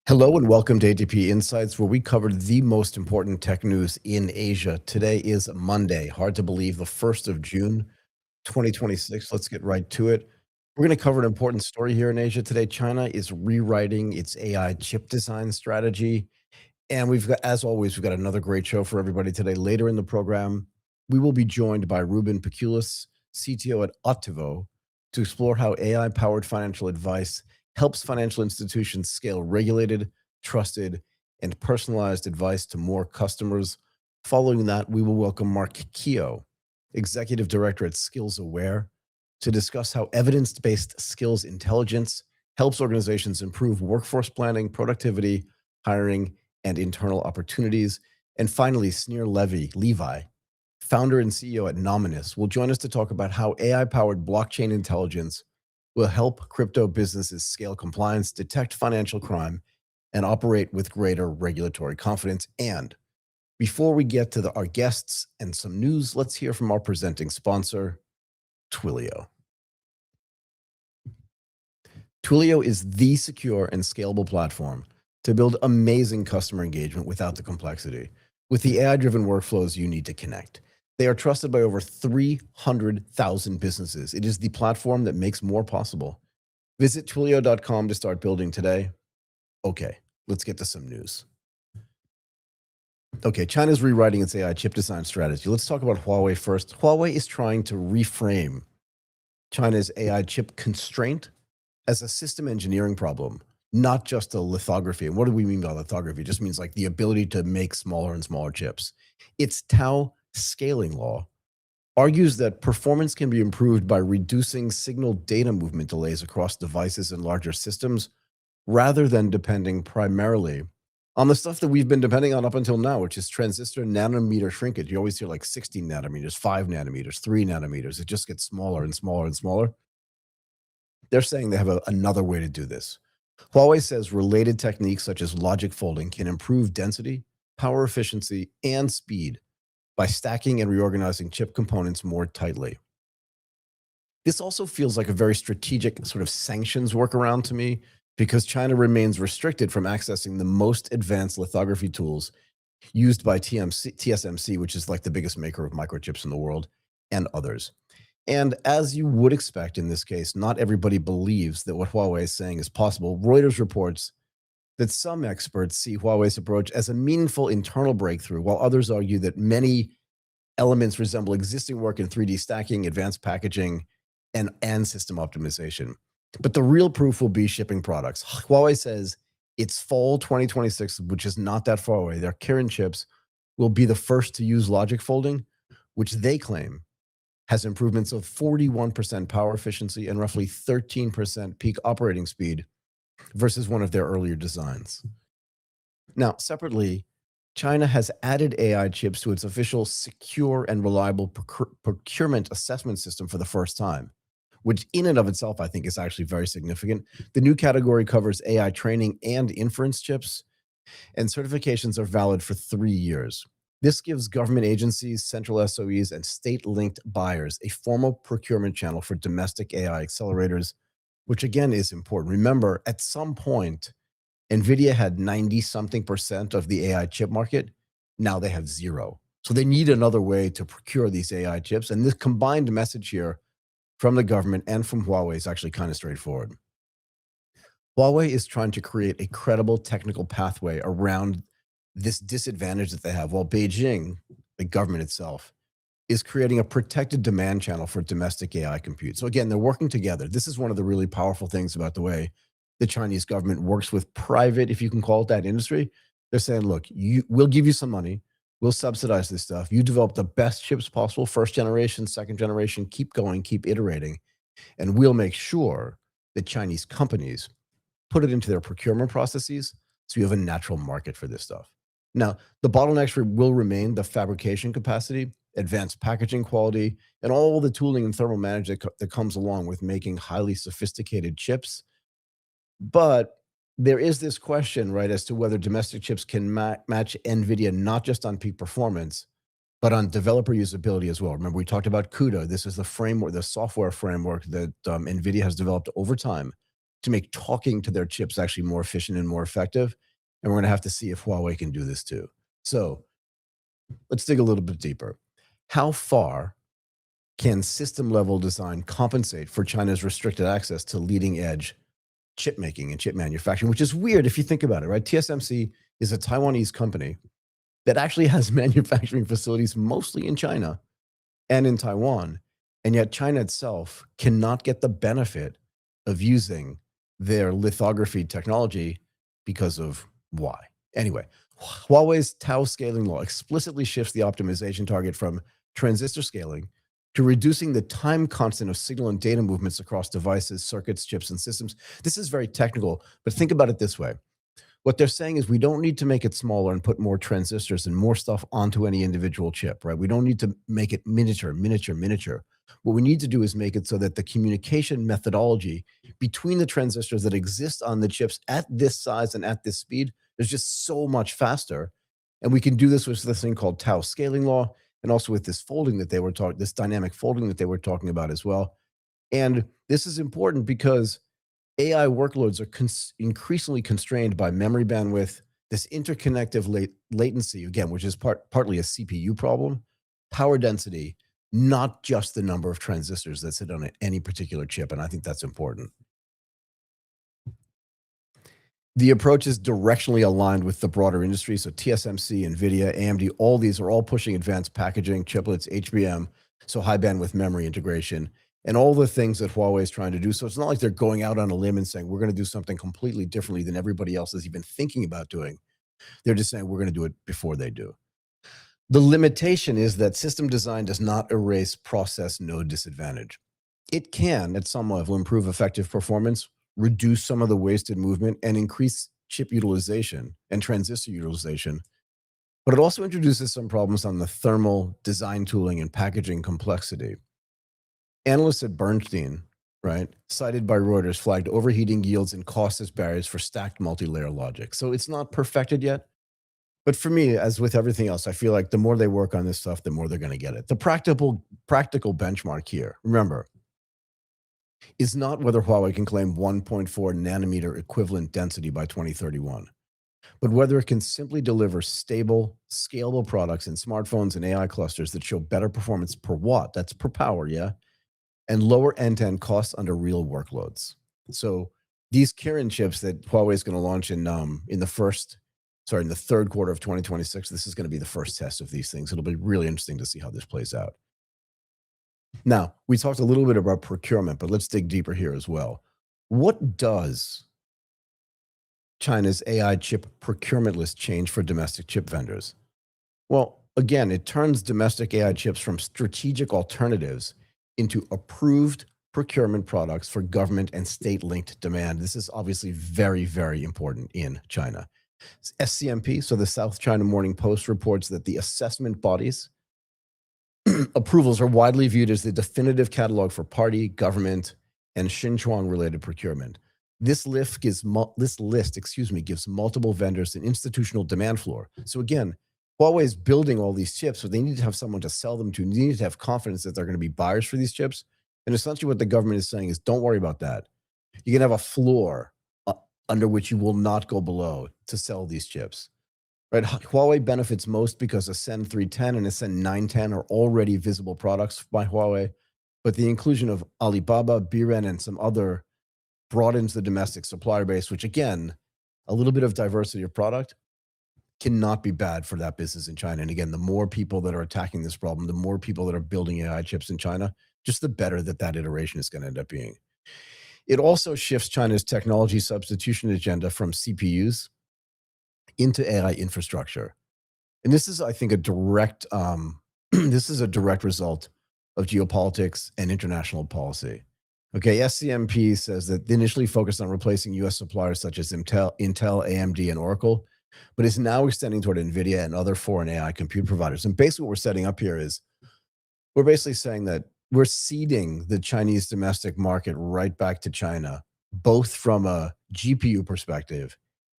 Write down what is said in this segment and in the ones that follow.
Hello and welcome to ATP Insights, where we cover the most important tech news in Asia. Today is Monday. Hard to believe, the 1st of June, 2026. Let's get right to it. We're going to cover an important story here in Asia today. China is rewriting its AI chip design strategy. And we've got, as always, we've got another great show for everybody today. Later in the program, we will be joined by Rubens Peculis, CTO at Otivo, to explore how AI-powered financial advice helps financial institutions scale regulated, trusted, and personalized advice to more customers. Following that, we will welcome Mark Keough, Executive Director at SkillsAware, to discuss how evidence-based skills intelligence helps organizations improve workforce planning, productivity, hiring, and internal opportunities. And finally, Snir Levi, founder and CEO at Nominis, will join us to talk about how AI-powered blockchain intelligence will help crypto businesses scale compliance, detect financial crime, and operate with greater regulatory confidence. And before we get to our guests and some news, let's hear from our presenting sponsor, Twilio. Twilio is the secure and scalable platform to build amazing customer engagement without the complexity, with the AI-driven workflows you need to connect. They are trusted by over 300,000 businesses. It is the platform that makes more possible. Visit Twilio.com to start building today. Okay, let's get to some news. Okay, China's rewriting its AI chip design strategy. Let's talk about Huawei first. Huawei is trying to reframe China's AI chip constraint as a system engineering problem, not just a lithography. And what do we mean by lithography? It just means like the ability to make smaller and smaller chips. Its Tau scaling law argues that performance can be improved by reducing signal data movement delays across devices and larger systems, rather than depending primarily on the stuff that we've been depending on up until now, which is transistor nanometer shrinkage. You always hear like 16 nanometers, 5 nanometers, 3 nanometers. It just gets smaller and smaller and smaller. They're saying they have another way to do this. Huawei says related techniques such as logic folding can improve density, power efficiency, and speed by stacking and reorganizing chip components more tightly. This also feels like a very strategic sort of sanctions workaround to me, because China remains restricted from accessing the most advanced lithography tools used by TSMC, which is like the biggest maker of microchips in the world, and others. And as you would expect in this case, not everybody believes that what Huawei is saying is possible. Reuters reports that some experts see Huawei's approach as a meaningful internal breakthrough, while others argue that many elements resemble existing work in 3D stacking, advanced packaging, and system optimization. But the real proof will be shipping products. Huawei says its fall 2026, which is not that far away, their Kirin chips will be the first to use logic folding, which they claim has improvements of 41% power efficiency and roughly 13% peak operating speed versus one of their earlier designs. Now, separately, China has added AI chips to its official secure and reliable procurement assessment system for the first time, which in and of itself, I think, is actually very significant. The new category covers AI training and inference chips, and certifications are valid for 3 years. This gives government agencies, central SOEs, and state-linked buyers a formal procurement channel for domestic AI accelerators, which again is important. Remember, at some point, NVIDIA had 90-something% of the AI chip market. Now they have 0. So they need another way to procure these AI chips. And this combined message here from the government and from Huawei is actually kind of straightforward. Huawei is trying to create a credible technical pathway around this disadvantage that they have, while Beijing, the government itself, is creating a protected demand channel for domestic AI compute. So again, they're working together. This is one of the really powerful things about the way the Chinese government works with private, if you can call it that, industry. They're saying, look, we'll give you some money. We'll subsidize this stuff. You develop the best chips possible, first generation, second generation, keep going, keep iterating. And we'll make sure that Chinese companies put it into their procurement processes so you have a natural market for this stuff. Now, the bottlenecks will remain the fabrication capacity, advanced packaging quality, and all the tooling and thermal management that comes along with making highly sophisticated chips. But there is this question, right, as to whether domestic chips can match NVIDIA, not just on peak performance, but on developer usability as well. Remember, we talked about CUDA. This is the framework, the software framework that NVIDIA has developed over time to make talking to their chips actually more efficient and more effective. And we're going to have to see if Huawei can do this too. So let's dig a little bit deeper. How far can system level design compensate for China's restricted access to leading edge chip making and chip manufacturing, which is weird if you think about it, right? TSMC is a Taiwanese company that actually has manufacturing facilities mostly in China and in Taiwan. And yet China itself cannot get the benefit of using their lithography technology because of why. Anyway, Huawei's Tau scaling law explicitly shifts the optimization target from transistor scaling to reducing the time constant of signal and data movements across devices, circuits, chips, and systems. This is very technical, but think about it this way. What they're saying is we don't need to make it smaller and put more transistors and more stuff onto any individual chip, right? We don't need to make it miniature. What we need to do is make it so that the communication methodology between the transistors that exist on the chips at this size and at this speed is just so much faster. And we can do this with this thing called Tau scaling law, and also with this folding that they were talking, this dynamic folding that they were talking about as well. And this is important because AI workloads are increasingly constrained by memory bandwidth, this interconnective latency, again, which is partly a CPU problem, power density, not just the number of transistors that sit on any particular chip. And I think that's important. The approach is directionally aligned with the broader industry. So TSMC, NVIDIA, AMD, all these are all pushing advanced packaging, chiplets, HBM, so high bandwidth memory integration, and all the things that Huawei is trying to do. So it's not like they're going out on a limb and saying, we're going to do something completely differently than everybody else is even thinking about doing. They're just saying, we're going to do it before they do. The limitation is that system design does not erase process node disadvantage. It can, at some level, improve effective performance, reduce some of the wasted movement, and increase chip utilization and transistor utilization. But it also introduces some problems on the thermal, design tooling, and packaging complexity. Analysts at Bernstein, right, cited by Reuters, flagged overheating yields and cost as barriers for stacked multi-layer logic. So it's not perfected yet. But for me, as with everything else, I feel like the more they work on this stuff, the more they're going to get it. The practical benchmark here, remember, is not whether Huawei can claim 1.4 nanometer equivalent density by 2031, but whether it can simply deliver stable, scalable products in smartphones and AI clusters that show better performance per watt, that's per power, yeah, and lower end-to-end costs under real workloads. So these Kirin chips that Huawei is going to launch in the third quarter of 2026, this is going to be the first test of these things. It'll be really interesting to see how this plays out. Now, we talked a little bit about procurement, but let's dig deeper here as well. What does China's AI chip procurement list change for domestic chip vendors? Well, again, it turns domestic AI chips from strategic alternatives into approved procurement products for government and state-linked demand. This is obviously very, very important in China. SCMP, so the South China Morning Post, reports that the assessment bodies approvals are widely viewed as the definitive catalog for party, government, and Xinjiang-related procurement. This list gives multiple vendors an institutional demand floor. So again, Huawei is building all these chips, so they need to have someone to sell them to. They need to have confidence that they're going to be buyers for these chips. And essentially what the government is saying is, don't worry about that. You can have a floor under which you will not go below to sell these chips. Right? Huawei benefits most because Ascend 310 and Ascend 910 are already visible products by Huawei, but the inclusion of Alibaba, Biren, and some other broadens the domestic supplier base, which again, a little bit of diversity of product cannot be bad for that business in China. And again, the more people that are attacking this problem, the more people that are building AI chips in China, just the better that iteration is going to end up being. It also shifts China's technology substitution agenda from CPUs into AI infrastructure. And this is, I think, a direct result of geopolitics and international policy. Okay, SCMP says that they initially focused on replacing US suppliers such as Intel, AMD, and Oracle, but is now extending toward NVIDIA and other foreign AI compute providers. And basically what we're setting up here is we're basically saying that we're ceding the Chinese domestic market right back to China, both from a GPU perspective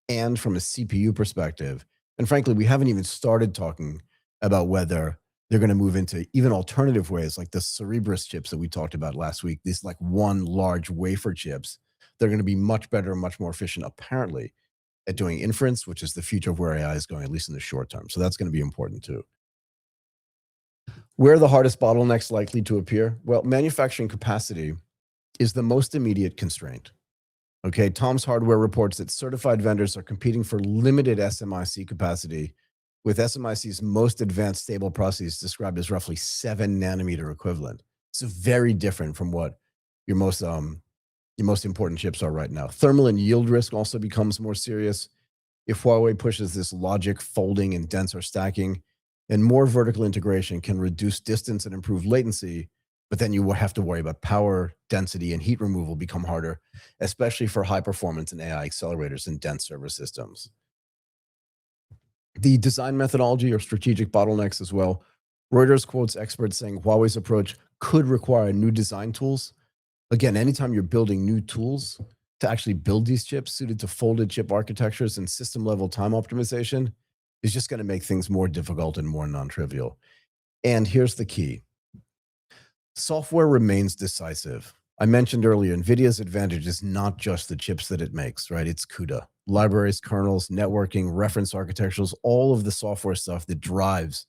and from a CPU perspective. And frankly, we haven't even started talking about whether they're going to move into even alternative ways, like the Cerebrus chips that we talked about last week, these like one large wafer chips they're going to be much better and much more efficient, apparently, at doing inference, which is the future of where AI is going, at least in the short term. So that's going to be important too. Where are the hardest bottlenecks likely to appear? Well, manufacturing capacity is the most immediate constraint. Okay, Tom's Hardware reports that certified vendors are competing for limited SMIC capacity, with SMIC's most advanced stable processes described as roughly 7 nanometer equivalent. So very different from what your most important chips are right now. Thermal and yield risk also becomes more serious if Huawei pushes this logic folding and denser stacking, and more vertical integration can reduce distance and improve latency, but then you will have to worry about power, density, and heat removal become harder, especially for high performance and AI accelerators and dense server systems. The design methodology or strategic bottlenecks as well. Reuters quotes experts saying Huawei's approach could require new design tools. Again, anytime you're building new tools to actually build these chips suited to folded chip architectures and system level time optimization is just going to make things more difficult and more non-trivial. And here's the key. Software remains decisive. I mentioned earlier, NVIDIA's advantage is not just the chips that it makes, right? It's CUDA, libraries, kernels, networking, reference architectures, all of the software stuff that drives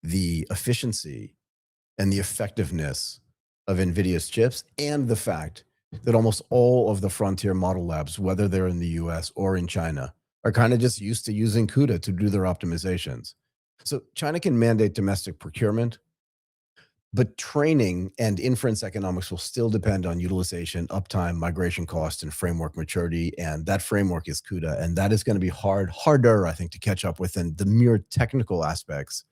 the efficiency and the effectiveness of NVIDIA's chips, and the fact that almost all of the frontier model labs, whether they're in the US or in China, are kind of just used to using CUDA to do their optimizations. So China can mandate domestic procurement, but training and inference economics will still depend on utilization, uptime, migration cost, and framework maturity. And that framework is CUDA. And that is going to be harder, I think, to catch up with than the mere technical aspects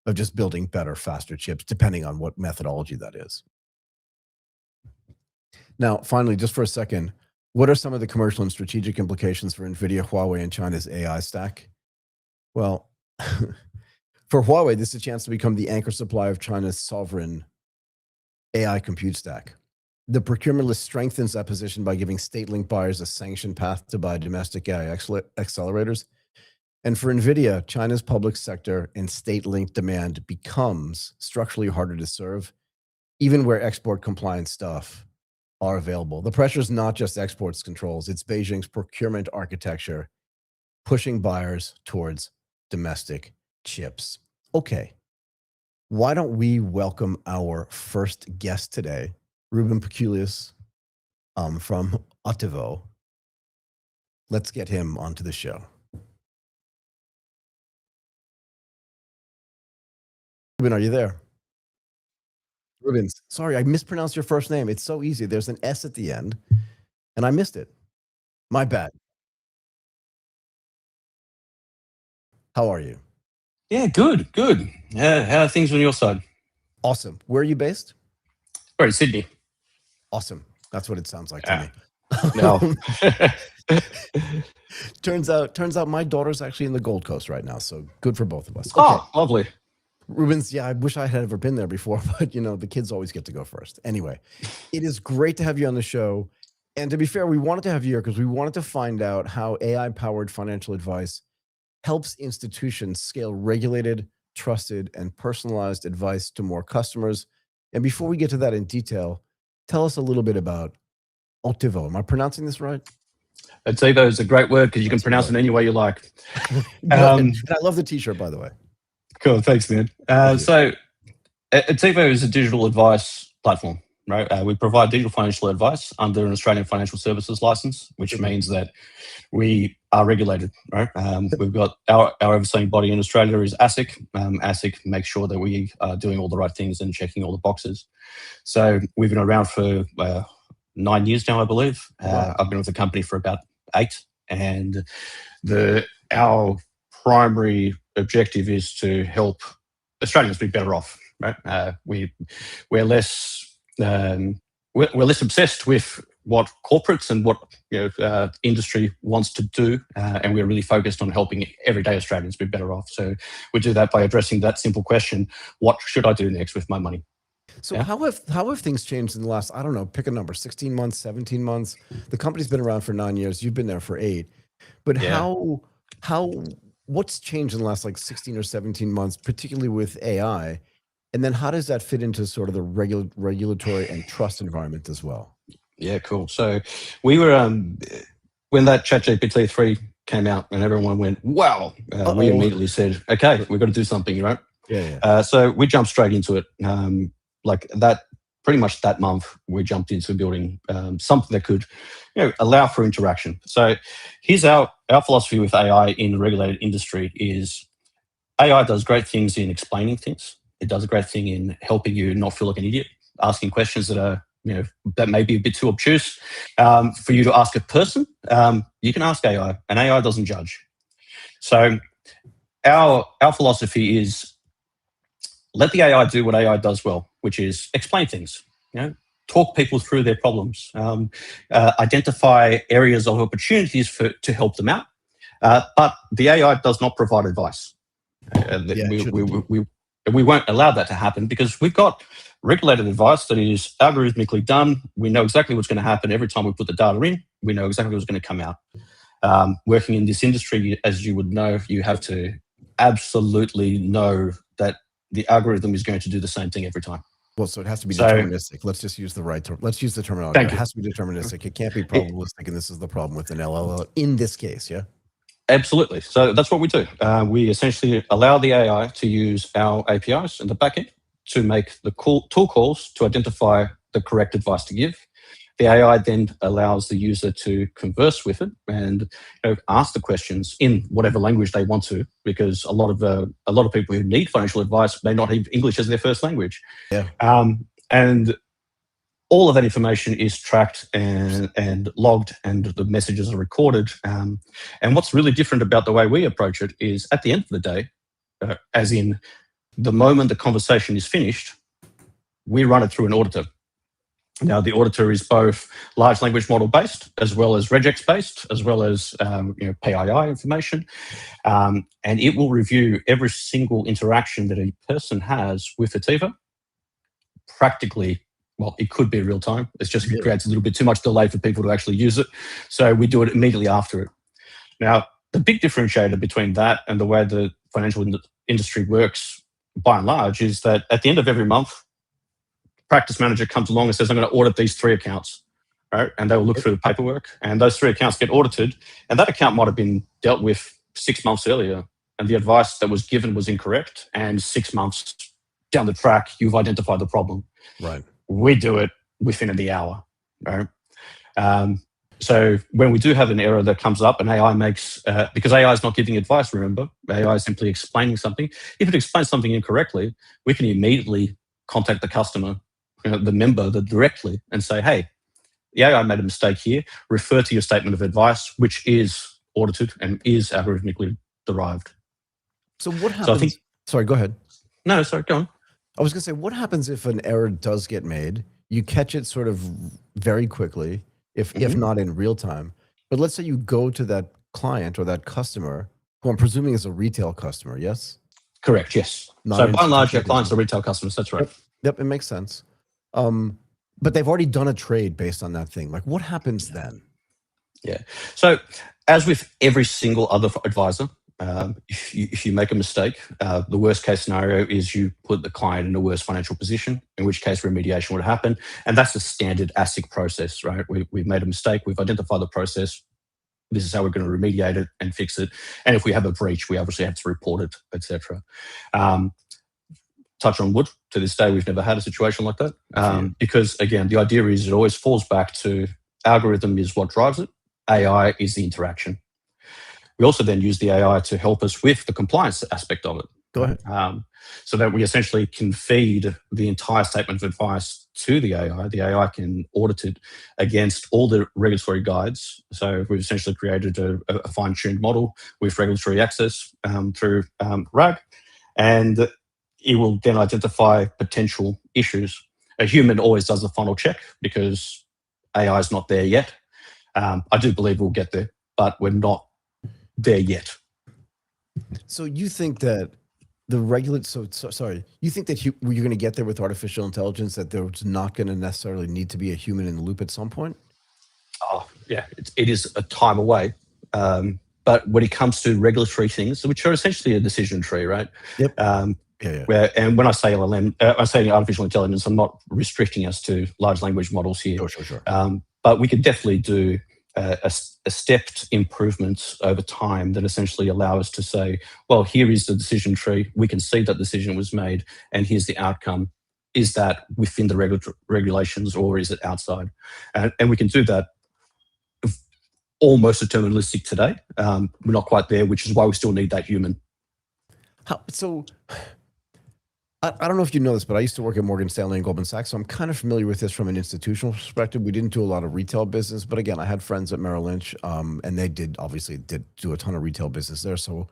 of just building better, faster chips, depending on what methodology that is. Now, finally, just for a second, what are some of the commercial and strategic implications for NVIDIA, Huawei, and China's AI stack? Well, for Huawei, this is a chance to become the anchor supply of China's sovereign AI compute stack. The procurement list strengthens that position by giving state-linked buyers a sanctioned path to buy domestic AI accelerators. And for NVIDIA, China's public sector and state-linked demand becomes structurally harder to serve, even where export compliance stuff are available. The pressure is not just exports controls, it's Beijing's procurement architecture pushing buyers towards domestic chips. Okay, why don't we welcome our first guest today, Rubens Peculis from Otivo. Let's get him onto the show. Rubens, are you there? Rubens, sorry, I mispronounced your first name. It's so easy. There's an S at the end, and I missed it. My bad. How are you? Yeah, good. How are things on your side? Awesome. Where are you based? We're in Sydney. Awesome. That's what it sounds like to me. No. Turns out my daughter's actually in the Gold Coast right now, so good for both of us. Okay. Oh, lovely. Rubens, yeah, I wish I had ever been there before, but the kids always get to go first. Anyway, it is great to have you on the show. And to be fair, we wanted to have you here because we wanted to find out how AI-powered financial advice helps institutions scale regulated, trusted, and personalized advice to more customers. And before we get to that in detail, tell us a little bit about Otivo. Am I pronouncing this right? Otivo is a great word because you can pronounce it any way you like. And I love the t-shirt, by the way. Cool, thanks, man. So Otivo is a digital advice platform, right? We provide digital financial advice under an Australian Financial Services license, which means that we are regulated, right? We've got our overseeing body in Australia is ASIC. ASIC makes sure that we are doing all the right things and checking all the boxes. So we've been around for 9 years now, I believe. Wow. I've been with the company for about 8, and our primary objective is to help Australians be better off, right? We're less obsessed with what corporates and what industry wants to do, and we're really focused on helping everyday Australians be better off. So we do that by addressing that simple question: what should I do next with my money? So how have things changed in the last, I don't know, pick a number, 16 months, 17 months? The company's been around for 9 years. You've been there for 8. But what's changed in the last 16 or 17 months, particularly with AI? And then how does that fit into sort of the regulatory and trust environment as well? Yeah, cool. So we were when that ChatGPT 3 came out and everyone went, wow, we immediately said, okay, we've got to do something, right? Yeah. So we jumped straight into it. Like that, pretty much that month, we jumped into building something that could, allow for interaction. So here's our philosophy with AI in the regulated industry is AI does great things in explaining things. It does a great thing in helping you not feel like an idiot, asking questions that are, that may be a bit too obtuse for you to ask a person. You can ask AI, and AI doesn't judge. So our philosophy is let the AI do what AI does well, which is explain things. Talk people through their problems, identify areas of opportunities to help them out. But the AI does not provide advice. We won't allow that to happen because we've got regulated advice that is algorithmically done. We know exactly what's going to happen every time we put the data in. We know exactly what's going to come out. Working in this industry, as you would know, you have to absolutely know that the algorithm is going to do the same thing every time. Well, so it has to be deterministic. Let's just use the right term. Let's use the terminology. It has to be deterministic. It can't be probabilistic, and this is the problem with an LLM in this case, yeah? Absolutely. So that's what we do. We essentially allow the AI to use our APIs in the backend to make the tool calls to identify the correct advice to give. The AI then allows the user to converse with it and ask the questions in whatever language they want to, because a lot of people who need financial advice may not have English as their first language. Yeah. And all of that information is tracked and logged, and the messages are recorded. And what's really different about the way we approach it is at the end of the day, as in the moment the conversation is finished, we run it through an auditor. Now, the auditor is both large language model based, as well as regex based, as well as PII information. And it will review every single interaction that a person has with Otivo. Practically, well, it could be real time. It's just it creates a little bit too much delay for people to actually use it. So we do it immediately after it. Now, the big differentiator between that and the way the financial industry works by and large is that at the end of every month, practice manager comes along and says, I'm going to audit these 3 accounts, right? And they will look through the paperwork, and those 3 accounts get audited, and that account might have been dealt with 6 months earlier, and the advice that was given was incorrect, and 6 months down the track, you've identified the problem. Right. We do it within the hour, right? So when we do have an error that comes up and AI makes, because AI is not giving advice, remember, AI is simply explaining something. If it explains something incorrectly, we can immediately contact the customer, the member directly, and say, hey, the AI made a mistake here. Refer to your statement of advice, which is audited and is algorithmically derived. So what happens? So I think, sorry, go ahead. No, sorry, go on. I was going to say, what happens if an error does get made? You catch it sort of very quickly, if not in real time. But let's say you go to that client or that customer, who I'm presuming is a retail customer, yes? Correct, yes. So by and large, your clients are retail customers, that's right. Yep, it makes sense. But they've already done a trade based on that thing. Like, what happens then? Yeah. So as with every single other advisor, if you make a mistake, the worst case scenario is you put the client in a worse financial position, in which case remediation would happen. And that's the standard ASIC process, right? We've made a mistake, we've identified the process, this is how we're going to remediate it and fix it. And if we have a breach, we obviously have to report it, etc. Touch on wood, to this day, we've never had a situation like that. Because again, the idea is it always falls back to algorithm is what drives it. AI is the interaction. We also then use the AI to help us with the compliance aspect of it. Go ahead. So that we essentially can feed the entire statement of advice to the AI. The AI can audit it against all the regulatory guides. So we've essentially created a fine-tuned model with regulatory access through RAG, and it will then identify potential issues. A human always does the final check because AI is not there yet. I do believe we'll get there, but we're not there yet. So you think that you think that you're going to get there with artificial intelligence, that there's not going to necessarily need to be a human in the loop at some point? Oh, yeah, it is a time away. But when it comes to regulatory things, which are essentially a decision tree, right? Yep. And when I say LLM, I say artificial intelligence, I'm not restricting us to large language models here. Sure. But we could definitely do a stepped improvement over time that essentially allow us to say, well, here is the decision tree. We can see that decision was made, and here's the outcome. Is that within the regulations, or is it outside? And we can do that almost deterministic today. We're not quite there, which is why we still need that human. So I don't know if you know this, but I used to work at Morgan Stanley and Goldman Sachs, so I'm kind of familiar with this from an institutional perspective. We didn't do a lot of retail business, but again, I had friends at Merrill Lynch, and they obviously did do a ton of retail business there, so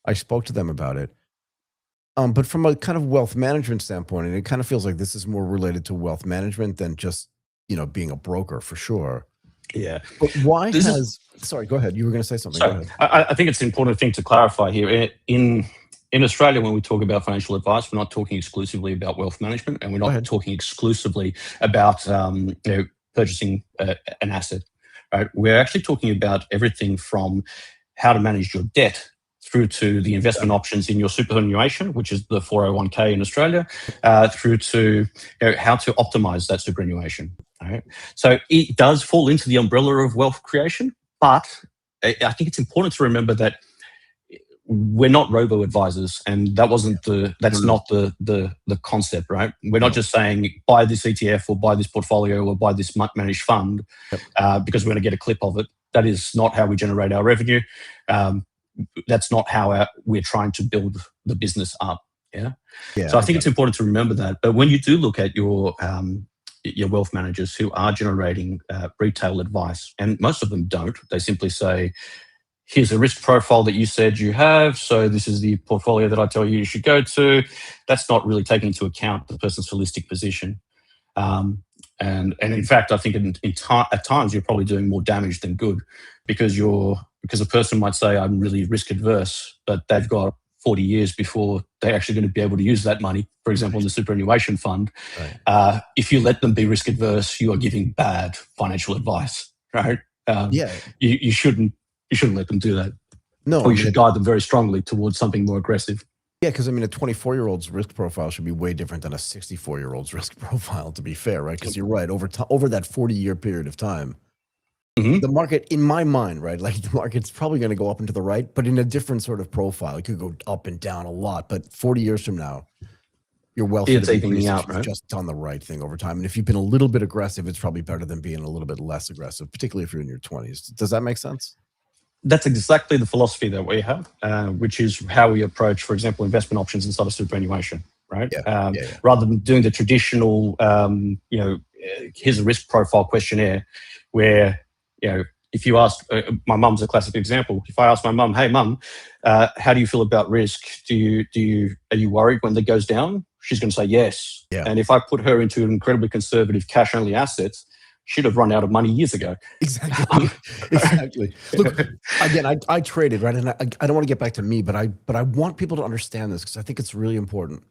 I spoke to them about it. But from a kind of wealth management standpoint, and it kind of feels like this is more related to wealth management than just, being a broker for sure. Yeah. But why sorry, go ahead. You were going to say something. So I think it's an important thing to clarify here. In Australia, when we talk about financial advice, we're not talking exclusively about wealth management, and we're not talking exclusively about purchasing an asset. Right? We're actually talking about everything from how to manage your debt through to the investment options in your superannuation, which is the 401k in Australia, through to how to optimize that superannuation. Right? So it does fall into the umbrella of wealth creation, but I think it's important to remember that we're not robo advisors, and that's not the concept, right? We're not just saying buy this ETF or buy this portfolio or buy this managed fund because we're going to get a clip of it. That is not how we generate our revenue. That's not how we're trying to build the business up. Yeah. So I think it's important to remember that. But when you do look at your wealth managers who are generating retail advice, and most of them don't, they simply say, here's a risk profile that you said you have, so this is the portfolio that I tell you should go to. That's not really taking into account the person's holistic position. And in fact, I think at times you're probably doing more damage than good, because a person might say, I'm really risk adverse, but they've got 40 years before they're actually going to be able to use that money. For example, in the superannuation fund, if you let them be risk adverse, you are giving bad financial advice, right? You shouldn't let them do that. No, or you should guide them very strongly towards something more aggressive. Yeah, because a 24-year-old's risk profile should be way different than a 64-year-old's risk profile, to be fair, right? Because you're right, over that 40-year period of time, the market, in my mind, right, like the market's probably going to go up and to the right, but in a different sort of profile. It could go up and down a lot, but 40 years from now, your wealth should have increased if you've just done the right thing over time. And if you've been a little bit aggressive, it's probably better than being a little bit less aggressive, particularly if you're in your 20s. Does that make sense? That's exactly the philosophy that we have, which is how we approach, for example, investment options inside of superannuation, right? Rather than doing the traditional, here's a risk profile questionnaire, where, if you ask, my mum's a classic example. If I ask my mum, hey mum, how do you feel about risk? Are you worried when that goes down? She's going to say yes. Yeah. And if I put her into an incredibly conservative cash only assets, she'd have run out of money years ago. Exactly. Look, again, I traded, right? And I don't want to get back to me, but I want people to understand this because I think it's really important.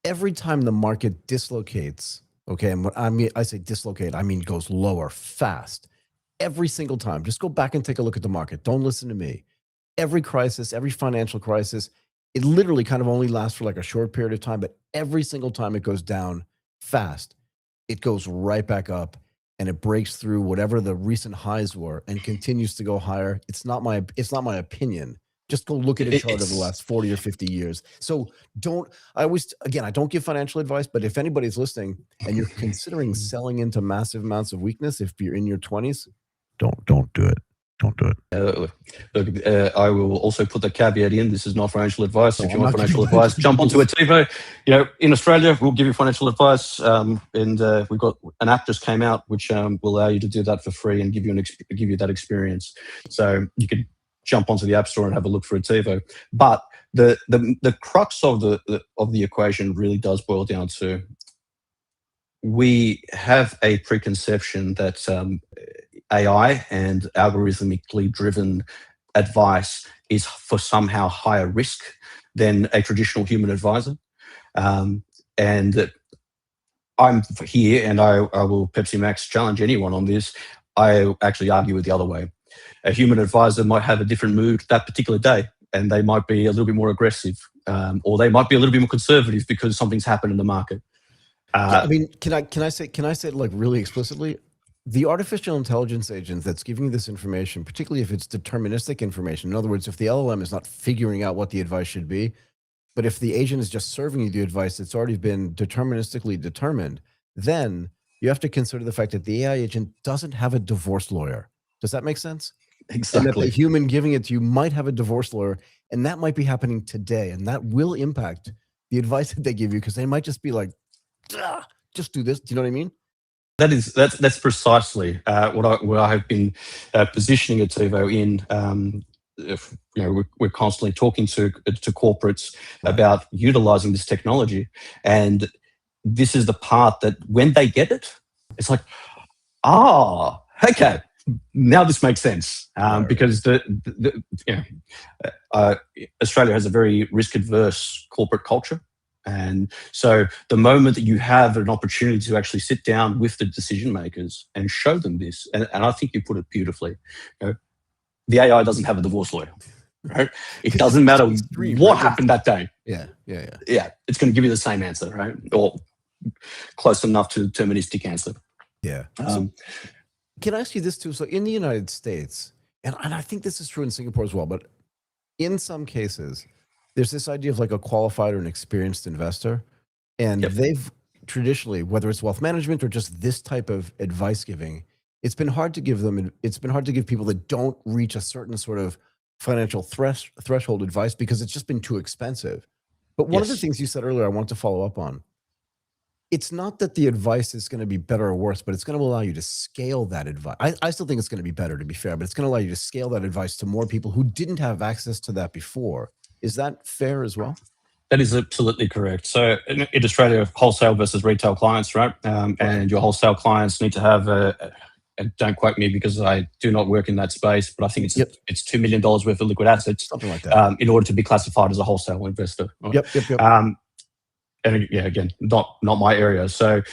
Every time the market dislocates, okay, and when I say dislocate, I mean goes lower fast. Every single time, just go back and take a look at the market. Don't listen to me. Every crisis, every financial crisis, it literally kind of only lasts for like a short period of time, but every single time it goes down fast, it goes right back up. And it breaks through whatever the recent highs were and continues to go higher. It's not my opinion. Just go look at a chart of the last 40 or 50 years. So I don't give financial advice, but if anybody's listening and you're considering selling into massive amounts of weakness, if you're in your 20s, don't do it. Don't do it. Look, I will also put the caveat in. This is not financial advice. If you want financial advice, jump onto Otivo. In Australia, we'll give you financial advice, and we've got an app just came out which will allow you to do that for free and give you that experience. So you could jump onto the App Store and have a look for Otivo. But the crux of the equation really does boil down to, we have a preconception that AI and algorithmically driven advice is for somehow higher risk than a traditional human advisor. And I'm here, and I will Pepsi Max challenge anyone on this. I actually argue it the other way. A human advisor might have a different mood that particular day, and they might be a little bit more aggressive, or they might be a little bit more conservative because something's happened in the market. Can I say it like really explicitly? the artificial intelligence agent that's giving you this information, particularly if it's deterministic information, in other words, if the LLM is not figuring out what the advice should be, but if the agent is just serving you the advice that's already been deterministically determined, then you have to consider the fact that the AI agent doesn't have a divorce lawyer. Does that make sense? Exactly. And that the human giving it to you might have a divorce lawyer, and that might be happening today, and that will impact the advice that they give you, because they might just be like, just do this. Do you know what I mean? That's precisely what I have been positioning Otivo in. We're constantly talking to corporates about utilizing this technology, and this is the part that when they get it, it's like, okay, now this makes sense, because Australia has a very risk-adverse corporate culture. And so the moment that you have an opportunity to actually sit down with the decision makers and show them this, and I think you put it beautifully, the AI doesn't have a divorce lawyer, right? It doesn't matter what happened that day. Yeah. It's going to give you the same answer, right? Or close enough to the deterministic answer. Yeah. So can I ask you this too? So in the United States, and I think this is true in Singapore as well, but in some cases, there's this idea of like a qualified or an experienced investor. And they've traditionally, whether it's wealth management or just this type of advice giving, it's been hard to give people that don't reach a certain sort of financial threshold advice, because it's just been too expensive. But one of the things you said earlier, I want to follow up on, it's not that the advice is going to be better or worse, but it's going to allow you to scale that advice. I still think it's going to be better, to be fair, but it's going to allow you to scale that advice to more people who didn't have access to that before. Is that fair as well? That is absolutely correct. So in Australia, wholesale versus retail clients, right? And your wholesale clients need to have and don't quote me because I do not work in that space, but I think it's $2 million worth of liquid assets, something like that, in order to be classified as a wholesale investor. Right? Yep. And again, not my area. So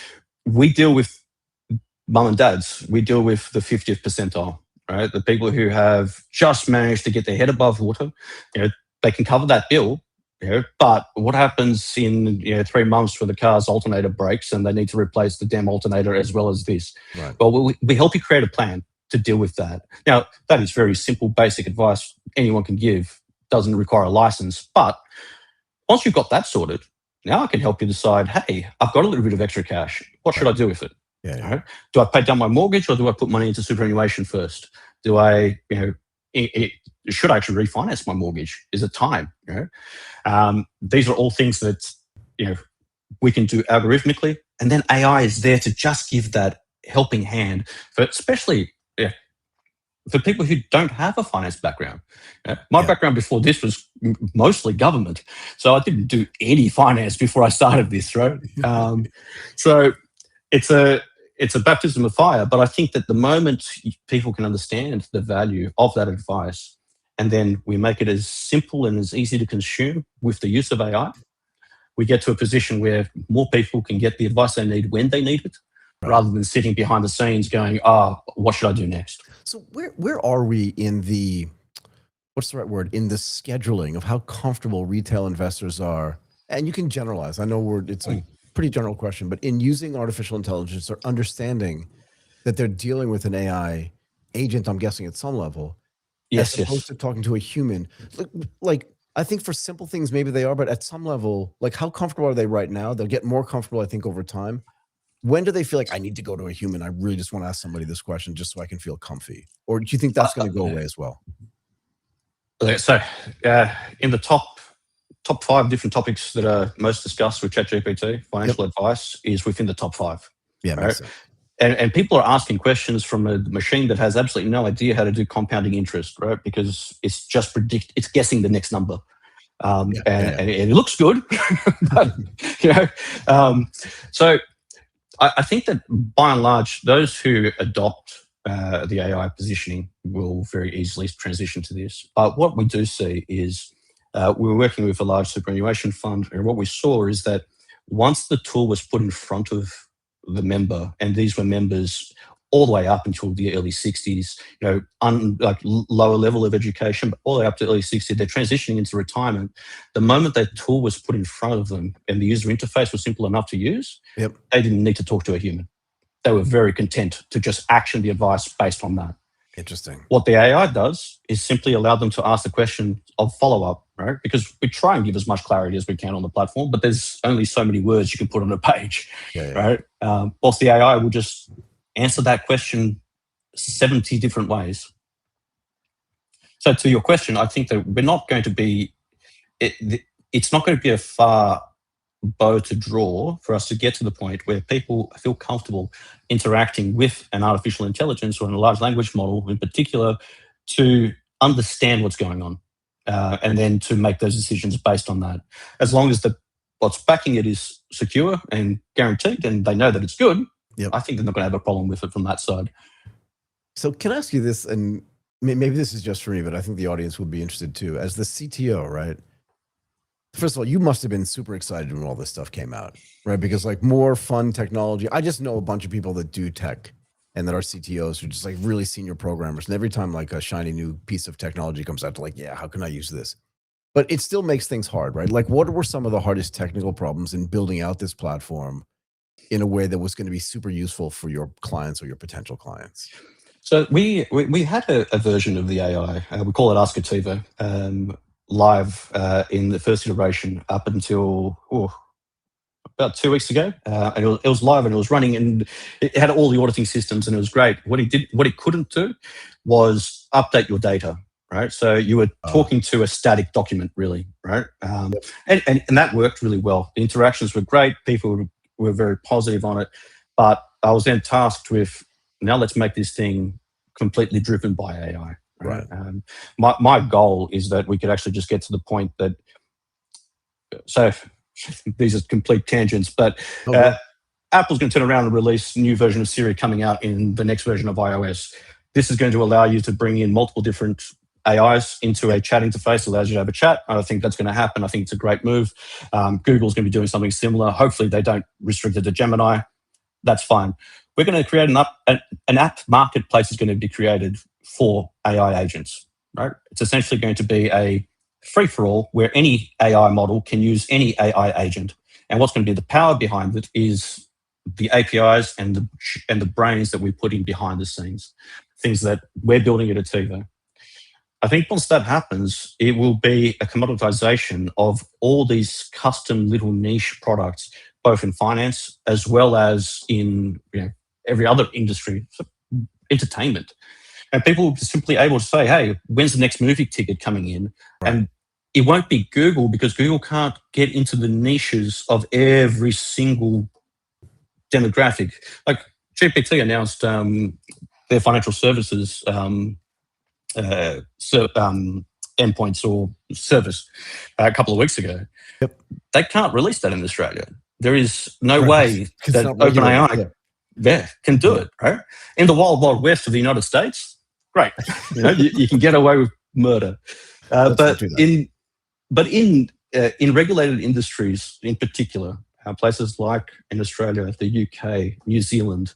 we deal with mum and dads. We deal with the 50th percentile, right? The people who have just managed to get their head above water. They can cover that bill, but what happens in 3 months where the car's alternator breaks and they need to replace the damn alternator as well as this? Right. Well, we help you create a plan to deal with that. Now, that is very simple, basic advice anyone can give. Doesn't require a license. But once you've got that sorted, now I can help you decide, hey, I've got a little bit of extra cash. What should I do with it? Yeah. Do I pay down my mortgage, or do I put money into superannuation first? Do I, should I actually refinance my mortgage? Is it time? These are all things that we can do algorithmically, and then AI is there to just give that helping hand for, especially for people who don't have a finance background. My background before this was mostly government, so I didn't do any finance before I started this, right? So it's a baptism of fire, but I think that the moment people can understand the value of that advice, and then we make it as simple and as easy to consume with the use of AI, we get to a position where more people can get the advice they need when they need it, rather than sitting behind the scenes going, what should I do next? So where are we in the, what's the right word, in the scheduling of how comfortable retail investors are? And you can generalize. I know it's a pretty general question, but in using artificial intelligence or understanding that they're dealing with an AI agent, I'm guessing at some level, as opposed to talking to a human. Like I think for simple things, maybe they are, but at some level, like how comfortable are they right now? They'll get more comfortable, I think, over time. When do they feel like I need to go to a human? I really just want to ask somebody this question just so I can feel comfy. Or do you think that's going to go away as well? So in the top 5 different topics that are most discussed with ChatGPT, financial advice is within the top 5. Yeah, right? And people are asking questions from a machine that has absolutely no idea how to do compounding interest, right? Because it's just it's guessing the next number. And it looks good, but, so I think that by and large, those who adopt the AI positioning will very easily transition to this. But what we do see is we're working with a large superannuation fund, and what we saw is that once the tool was put in front of the member, and these were members all the way up until the early 60s, like lower level of education, but all the way up to early 60s, they're transitioning into retirement. The moment that tool was put in front of them and the user interface was simple enough to use, they didn't need to talk to a human. they were very content to just action the advice based on that. Interesting. What the AI does is simply allow them to ask the question of follow-up, right? Because we try and give as much clarity as we can on the platform, but there's only so many words you can put on a page, right? Whilst the AI will just answer that question 70 different ways. So to your question, I think that we're not going to be, it's not going to be a far bow to draw for us to get to the point where people feel comfortable interacting with an artificial intelligence or a large language model in particular to understand what's going on and then to make those decisions based on that. As long as what's backing it is secure and guaranteed and they know that it's good, I think they're not going to have a problem with it from that side. So can I ask you this, and maybe this is just for me, but I think the audience would be interested too. As the CTO, right? First of all, you must have been super excited when all this stuff came out, right? Because like more fun technology. I just know a bunch of people that do tech and that are CTOs who are just like really senior programmers. And every time like a shiny new piece of technology comes out, to like, yeah, how can I use this? But it still makes things hard, right? Like what were some of the hardest technical problems in building out this platform in a way that was going to be super useful for your clients or your potential clients? So we had a version of the AI, we call it Ask Otivo, live in the first iteration up until about 2 weeks ago, and it was live and it was running and it had all the auditing systems and it was great. What it couldn't do was update your data, right? So you were talking to a static document, really, right? And that worked really well. The interactions were great. People were very positive on it, but I was then tasked with, now let's make this thing completely driven by AI. Right. My goal is that we could actually just get to the point that, so these are complete tangents, but Apple's going to turn around and release a new version of Siri coming out in the next version of iOS. This is going to allow you to bring in multiple different AIs into a chat interface, allows you to have a chat. I think that's going to happen. I think it's a great move. Google's going to be doing something similar. Hopefully they don't restrict it to Gemini. That's fine. We're going to create an app marketplace is going to be created for AI agents, right? It's essentially going to be a free-for-all where any AI model can use any AI agent. And what's going to be the power behind it is the APIs and the brains that we put in behind the scenes, things that we're building at Otivo. I think once that happens, it will be a commoditization of all these custom little niche products, both in finance as well as in every other industry, entertainment. And people will be simply able to say, hey, when's the next movie ticket coming in? Right. And it won't be Google because Google can't get into the niches of every single demographic. Like GPT announced their financial services endpoints or service a couple of weeks ago. Yep. They can't release that in Australia. There is no way that OpenAI can do it, right? In the wild, wild west of the United States, great. You can get away with murder. But in regulated industries in particular, places like in Australia, the UK, New Zealand,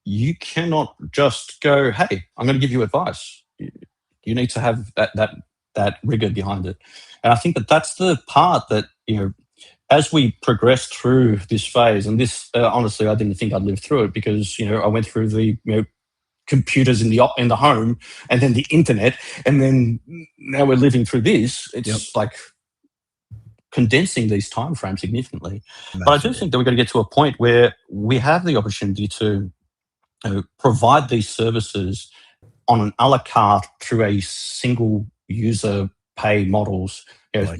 you cannot just go, hey, I'm going to give you advice. You need to have that rigor behind it. And I think that's the part that, as we progress through this phase, and this, honestly, I didn't think I'd live through it because, I went through the, computers in the home and then the internet, and then now we're living through this. It's like condensing these time frames significantly. But I do think that we're going to get to a point where we have the opportunity to provide these services on an a la carte through a single user pay models,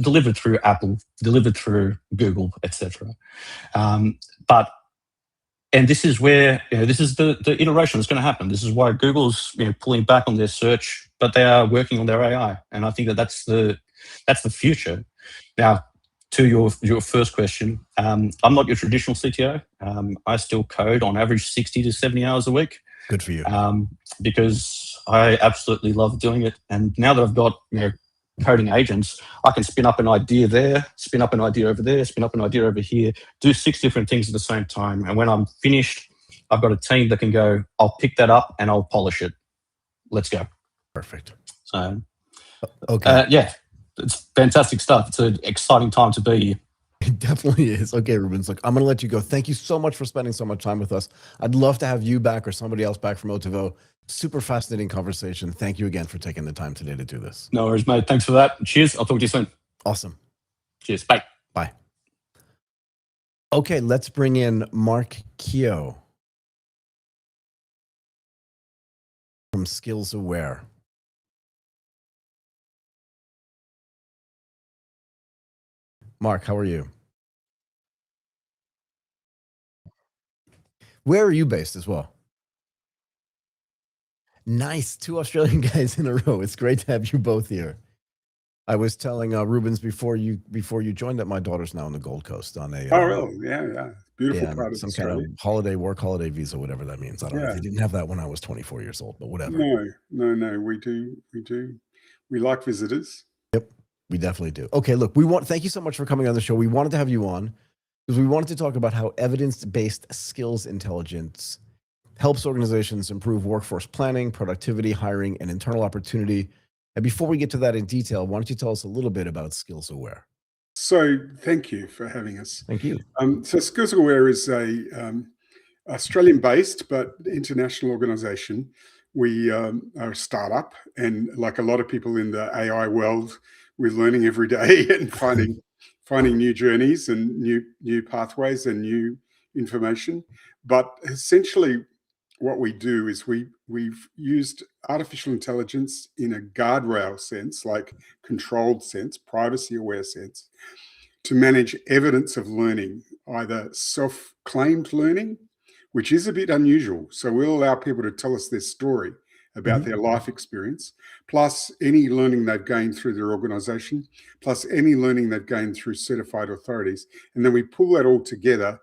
delivered through Apple, delivered through Google, etc. And this is where this is the iteration that's going to happen. This is why Google's pulling back on their search, but they are working on their AI, and I think that's the future. Now, to your first question, I'm not your traditional CTO. I still code on average 60 to 70 hours a week. Good for you. Because I absolutely love doing it. And now that I've got coding agents, I can spin up an idea there, spin up an idea over there, spin up an idea over here, do 6 different things at the same time. And when I'm finished, I've got a team that can go, I'll pick that up and I'll polish it. Let's go. Perfect. So, okay. It's fantastic stuff. It's an exciting time to be here. It definitely is. Okay, Rubens, look, I'm going to let you go. Thank you so much for spending so much time with us. I'd love to have you back or somebody else back from Otivo. Super fascinating conversation. Thank you again for taking the time today to do this. No worries, mate. Thanks for that. Cheers. I'll talk to you soon. Awesome. Cheers. Bye. Bye. Okay, let's bring in Mark Keough from SkillsAware. Mark, how are you? Where are you based as well? Nice. 2 Australian guys in a row. It's great to have you both here. I was telling Rubens before you joined that my daughter's now on the Gold Coast on a really? Yeah. Beautiful part of some Australia. kind of work holiday visa, whatever that means. I don't know if they didn't have that when I was 24 years old, but whatever. No. We do. We like visitors. Yep, we definitely do. Okay, look, thank you so much for coming on the show. We wanted to have you on because we wanted to talk about how evidence-based skills intelligence helps organizations improve workforce planning, productivity, hiring, and internal opportunity. And before we get to that in detail, why don't you tell us a little bit about SkillsAware? So thank you for having us. Thank you. So SkillsAware is a Australian-based but international organization. We are a startup, and like a lot of people in the AI world, we're learning every day and finding new journeys and new pathways and new information. But essentially, what we do is we've used artificial intelligence in a guardrail sense, like controlled sense, privacy aware sense, to manage evidence of learning, either self-claimed learning, which is a bit unusual. So we'll allow people to tell us their story about their life experience, plus any learning they've gained through their organization, plus any learning they've gained through certified authorities. And then we pull that all together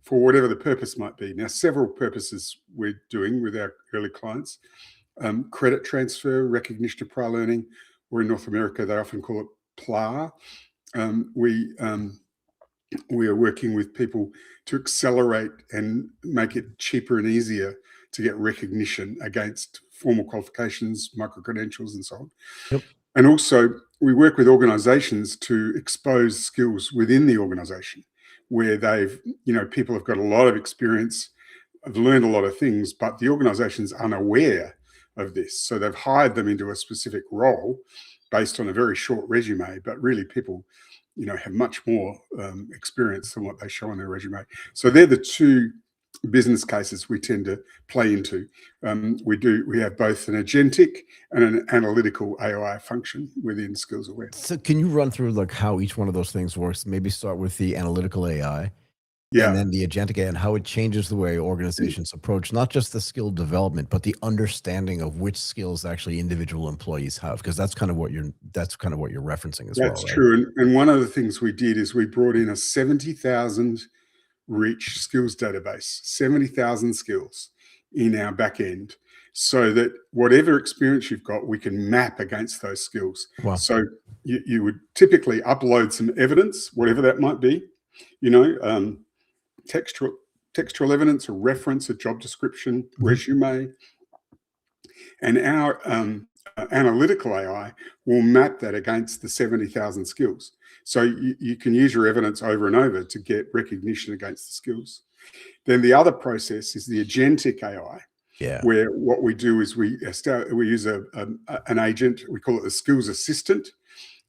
for whatever the purpose might be. Now, several purposes we're doing with our early clients. Credit transfer, recognition of prior learning, or in North America, they often call it PLA. We are working with people to accelerate and make it cheaper and easier to get recognition against formal qualifications, micro-credentials, and so on. Yep. And also, we work with organizations to expose skills within the organization where people have got a lot of experience, have learned a lot of things, but the organization's unaware of this. So they've hired them into a specific role based on a very short resume, but really people have much more experience than what they show on their resume. So they're the two business cases we tend to play into. We have both an agentic and an analytical AI function within SkillsAware. So can you run through like how each one of those things works? Maybe start with the analytical AI. Yeah. And then the agentic AI and how it changes the way organizations approach not just the skill development, but the understanding of which skills actually individual employees have, because that's kind of what you're referencing as well. That's true. And one of the things we did is we brought in a 70,000 rich skills database, 70,000 skills in our back end, so that whatever experience you've got, we can map against those skills. Wow. So you would typically upload some evidence, whatever that might be, textual evidence, a reference, a job description, resume, and our analytical AI will map that against the 70,000 skills. So you can use your evidence over and over to get recognition against the skills. Then the other process is the agentic AI, where what we do is we use an agent, we call it the skills assistant,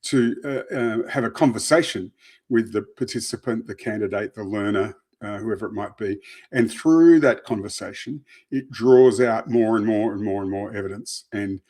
to have a conversation with the participant, the candidate, the learner, whoever it might be. And through that conversation, it draws out more and more and more and more evidence. And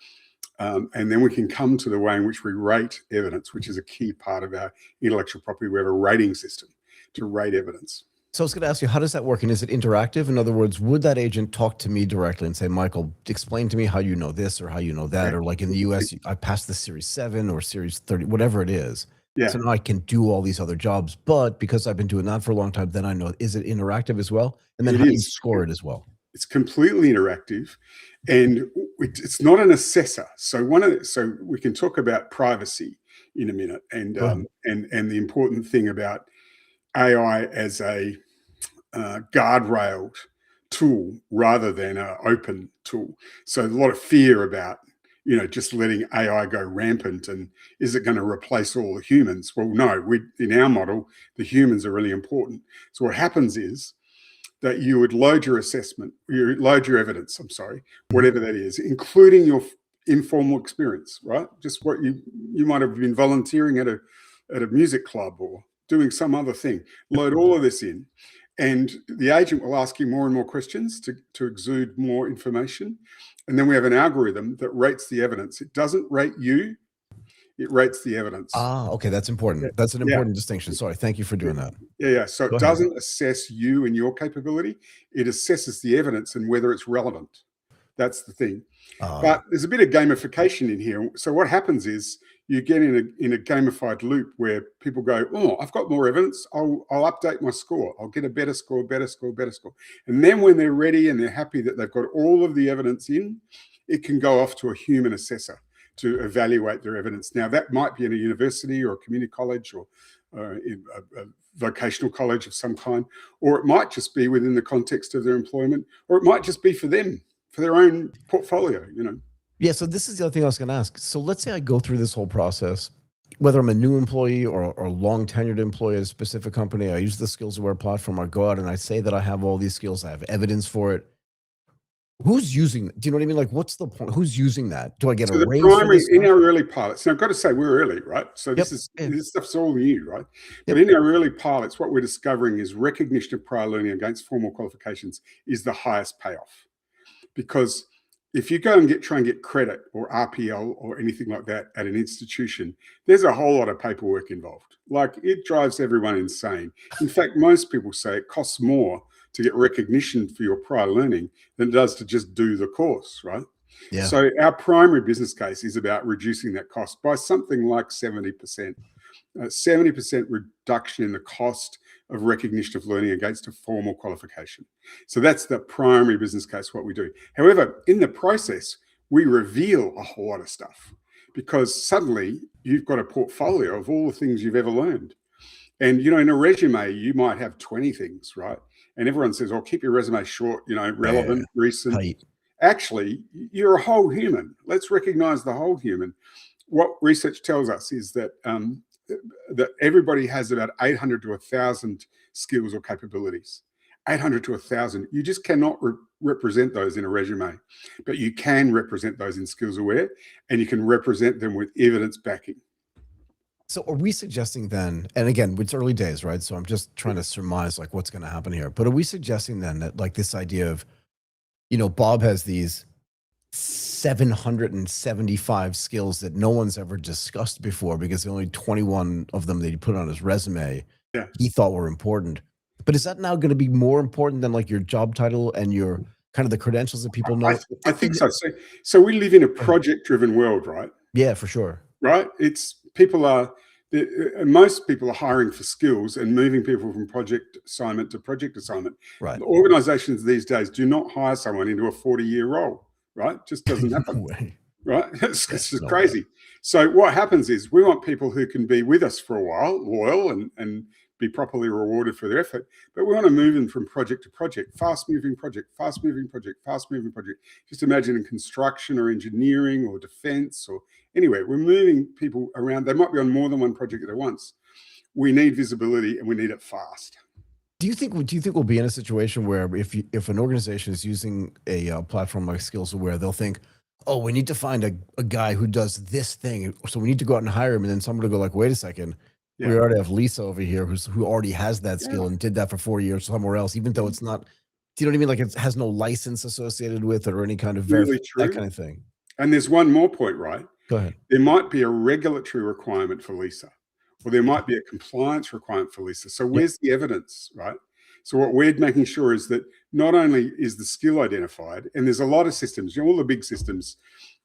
then we can come to the way in which we rate evidence, which is a key part of our intellectual property. We have a rating system to rate evidence. So I was going to ask you, how does that work? And is it interactive? In other words, would that agent talk to me directly and say, Michael, explain to me how you know this or how you know that? Or like in the US, I passed the Series 7 or Series 30, whatever it is. Yeah. So now I can do all these other jobs. But because I've been doing that for a long time, then I know, is it interactive as well? And then how do you score it as well? It's completely interactive, and it's not an assessor. So we can talk about privacy in a minute, and the important thing about AI as a guardrailed tool rather than an open tool. So a lot of fear about just letting AI go rampant, and is it going to replace all the humans? Well, no, in our model, the humans are really important. So what happens is that you would load your assessment, you load your evidence, whatever that is, including your informal experience, right? Just what you might have been volunteering at a music club or doing some other thing. Load all of this in, and the agent will ask you more and more questions to exude more information. And then we have an algorithm that rates the evidence. It doesn't rate you, it rates the evidence. Ah, okay, that's important. That's an important distinction. Sorry, thank you for doing that. Yeah. So it doesn't assess you and your capability. It assesses the evidence and whether it's relevant. That's the thing. But there's a bit of gamification in here. So what happens is you get in a gamified loop where people go, oh, I've got more evidence. I'll update my score. I'll get a better score, better score, better score. And then when they're ready and they're happy that they've got all of the evidence in, it can go off to a human assessor to evaluate their evidence. Now, that might be in a university or a community college or in a vocational college of some kind, or it might just be within the context of their employment, or it might just be for them, for their own portfolio, Yeah, so this is the other thing I was going to ask. So let's say I go through this whole process, whether I'm a new employee or a long tenured employee at a specific company, I use the SkillsAware platform, I go out and I say that I have all these skills, I have evidence for it. Who's using, do you know what I mean? Like, what's the point? Who's using that? Do I get a raise for this in stuff? our early pilots? Now, I've got to say we're early, right? So this stuff's all new, right? But in our early pilots, what we're discovering is recognition of prior learning against formal qualifications is the highest payoff. Because if you go and try and get credit or RPL or anything like that at an institution, there's a whole lot of paperwork involved. Like, it drives everyone insane. In fact, most people say it costs more to get recognition for your prior learning than it does to just do the course, right? Yeah. So our primary business case is about reducing that cost by something like 70%. 70% reduction in the cost of recognition of learning against a formal qualification. So that's the primary business case, what we do. However, in the process, we reveal a whole lot of stuff, because suddenly you've got a portfolio of all the things you've ever learned. And, in a resume, you might have 20 things, right? And everyone says, oh, keep your resume short, relevant, recent. Tight. Actually, you're a whole human. Let's recognize the whole human. What research tells us is that that everybody has about 800 to 1,000 skills or capabilities. 800 to 1,000. You just cannot represent those in a resume, but you can represent those in SkillsAware, and you can represent them with evidence backing. So are we suggesting then, and again, it's early days, right? So I'm just trying to surmise like what's going to happen here. But are we suggesting then that like this idea of, Bob has these 775 skills that no one's ever discussed before because only 21 of them that he put on his resume he thought were important. But is that now going to be more important than like your job title and your kind of the credentials that people know? I think so. So we live in a project-driven world, right? Yeah, for sure. Right? Most people are hiring for skills and moving people from project assignment to project assignment. Right. Organizations these days do not hire someone into a 40-year role, right? Just doesn't happen. Right? It's just crazy. So what happens is we want people who can be with us for a while, loyal and be properly rewarded for their effort, but we want to move them from project to project, fast-moving project, fast-moving project, fast-moving project. Just imagine in construction or engineering or defense or anywhere, we're moving people around. They might be on more than one project at once. We need visibility and we need it fast. Do you think we'll be in a situation where if an organization is using a platform like SkillsAware, they'll think, oh, we need to find a guy who does this thing, so we need to go out and hire him, and then someone will go like, wait a second, we already have Lisa over here who already has that skill and did that for 4 years somewhere else, even though it's not, do you know what I mean? Like it has no license associated with it or any kind of that kind of thing. And there's one more point, right? Go ahead. There might be a regulatory requirement for Lisa, or there might be a compliance requirement for Lisa. So where's the evidence, right? So what we're making sure is that not only is the skill identified, and there's a lot of systems, all the big systems,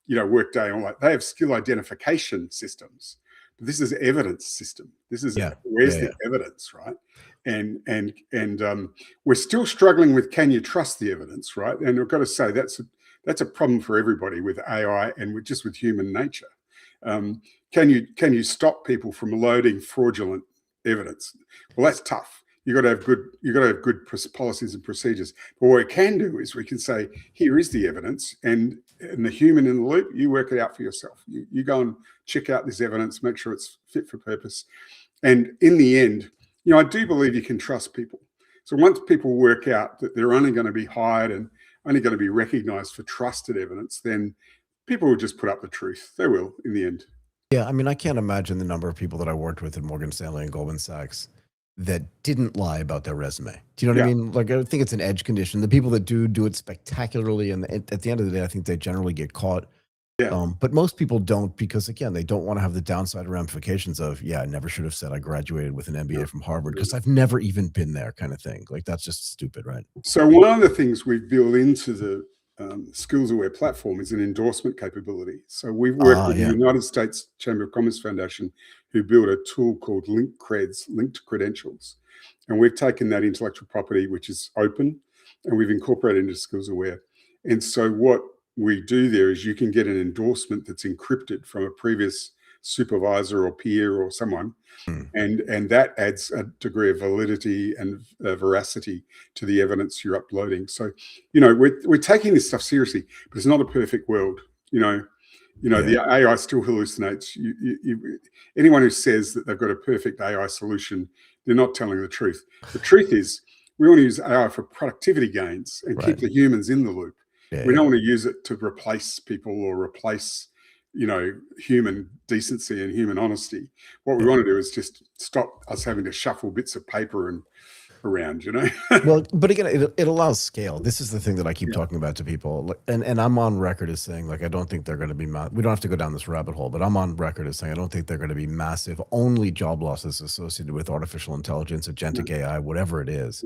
Workday, all that, they have skill identification systems. But this is evidence system. This is where's the evidence, right? And we're still struggling with can you trust the evidence, right? And I've got to say that's a problem for everybody with AI and with human nature. Can you stop people from loading fraudulent evidence? Well, that's tough. You got to have good policies and procedures. But what we can do is we can say, here is the evidence, and the human in the loop, you work it out for yourself. You go and check out this evidence, make sure it's fit for purpose. And in the end, I do believe you can trust people. So once people work out that they're only going to be hired and only going to be recognized for trusted evidence, then people will just put up the truth. They will in the end. Yeah, I mean, I can't imagine the number of people that I worked with at Morgan Stanley and Goldman Sachs that didn't lie about their resume. Do you know what I mean? Like, I think it's an edge condition. The people that do it spectacularly, and at the end of the day, I think they generally get caught. Yeah. But most people don't, because again, they don't want to have the downside ramifications of, I never should have said I graduated with an MBA from Harvard because I've never even been there, kind of thing. Like, that's just stupid, right? So one of the things we've built into the SkillsAware platform is an endorsement capability. So we've worked with the United States Chamber of Commerce Foundation, who built a tool called Linked Credentials. And we've taken that intellectual property, which is open, and we've incorporated into SkillsAware. And so what we do there is you can get an endorsement that's encrypted from a previous supervisor or peer or someone, and that adds a degree of validity and veracity to the evidence you're uploading. So, we're taking this stuff seriously, but it's not a perfect world. The AI still hallucinates. Anyone who says that they've got a perfect AI solution, they're not telling the truth. The truth is, we want to use AI for productivity gains and keep the humans in the loop. We don't want to use it to replace people or replace, human decency and human honesty. What we want to do is just stop us having to shuffle bits of paper and around, Well, but again, it allows scale. This is the thing that I keep talking about to people. And I'm on record as saying, like, I don't think they're going to be, we don't have to go down this rabbit hole, but I'm on record as saying, I don't think they're going to be massive, only job losses associated with artificial intelligence, agentic AI, whatever it is.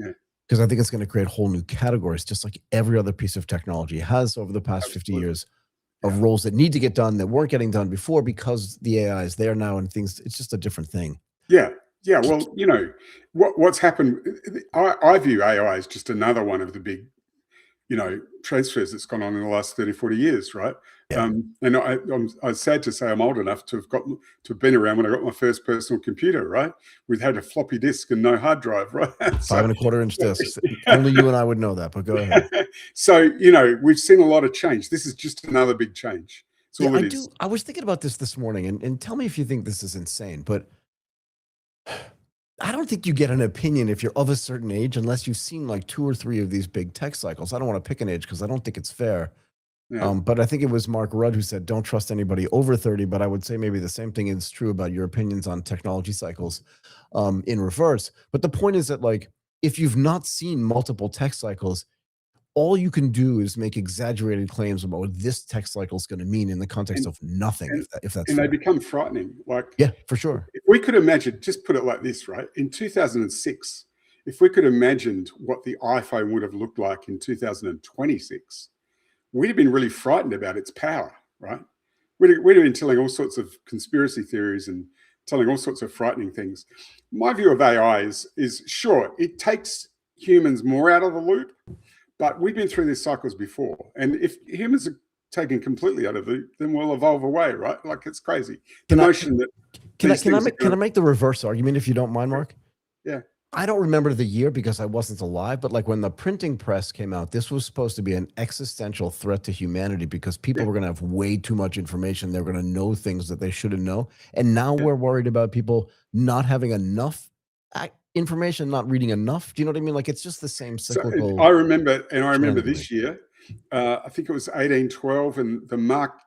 Because I think it's going to create whole new categories, just like every other piece of technology has over the past 50 years of roles that need to get done that weren't getting done before because the AI is there now and things. It's just a different thing. Yeah. Well, what's happened, I view AI as just another one of the big, transfers that's gone on in the last 30, 40 years, right? And I'm sad to say I'm old enough to have been around when I got my first personal computer, right? We had a floppy disk and no hard drive, right? 5.25-inch discs. Only you and I would know that, but go ahead. So, we've seen a lot of change. This is just another big change. That's all it is. I was thinking about this morning, and tell me if you think this is insane, but I don't think you get an opinion if you're of a certain age unless you've seen like 2 or 3 of these big tech cycles. I don't want to pick an age because I don't think it's fair. But I think it was Mark Rudd who said, don't trust anybody over 30. But I would say maybe the same thing is true about your opinions on technology cycles in reverse. But the point is that, like, if you've not seen multiple tech cycles, all you can do is make exaggerated claims about what this tech cycle is going to mean in the context of nothing, if that's fair. They become frightening. Like, yeah, for sure. If we could imagine, just put it like this, right? In 2006, if we could imagine what the iPhone would have looked like in 2026, we'd have been really frightened about its power, right? We'd have been telling all sorts of conspiracy theories and telling all sorts of frightening things. My view of AI is sure, it takes humans more out of the loop, but we've been through these cycles before. And if humans are taken completely out of the loop, then we'll evolve away, right? Like, it's crazy. Can I make the reverse argument, if you don't mind, Mark? Yeah. I don't remember the year because I wasn't alive, but like when the printing press came out, this was supposed to be an existential threat to humanity because people were going to have way too much information. They're going to know things that they shouldn't know. And now we're worried about people not having enough information, not reading enough. Do you know what I mean? Like, it's just the same cyclical. So I remember this year, I think it was 1812, and the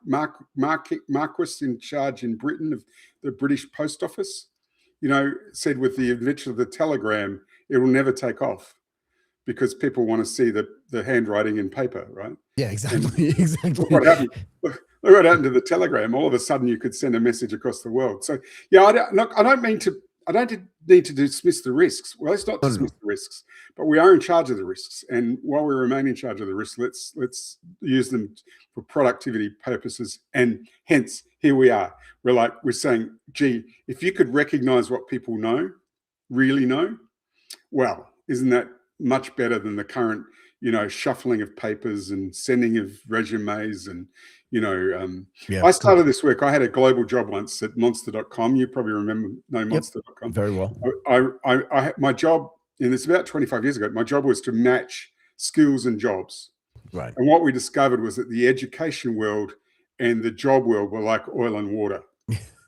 Marquis in charge in Britain of the British Post Office, said with the invention of the telegram, it will never take off because people want to see the handwriting in paper, right? Yeah, exactly. Exactly. Look what happened to the telegram. All of a sudden, you could send a message across the world. So, yeah, I don't need to dismiss the risks. Well, let's not dismiss the risks, but we are in charge of the risks. And while we remain in charge of the risks, let's use them for productivity purposes. And hence, here we are. We're saying, gee, if you could recognize what people really know, well, isn't that much better than the current, shuffling of papers and sending of resumes and, I started this work. I had a global job once at monster.com. You probably know monster.com. Very well. My job and it's about 25 years ago, my job was to match skills and jobs. Right. And what we discovered was that the education world and the job world were like oil and water.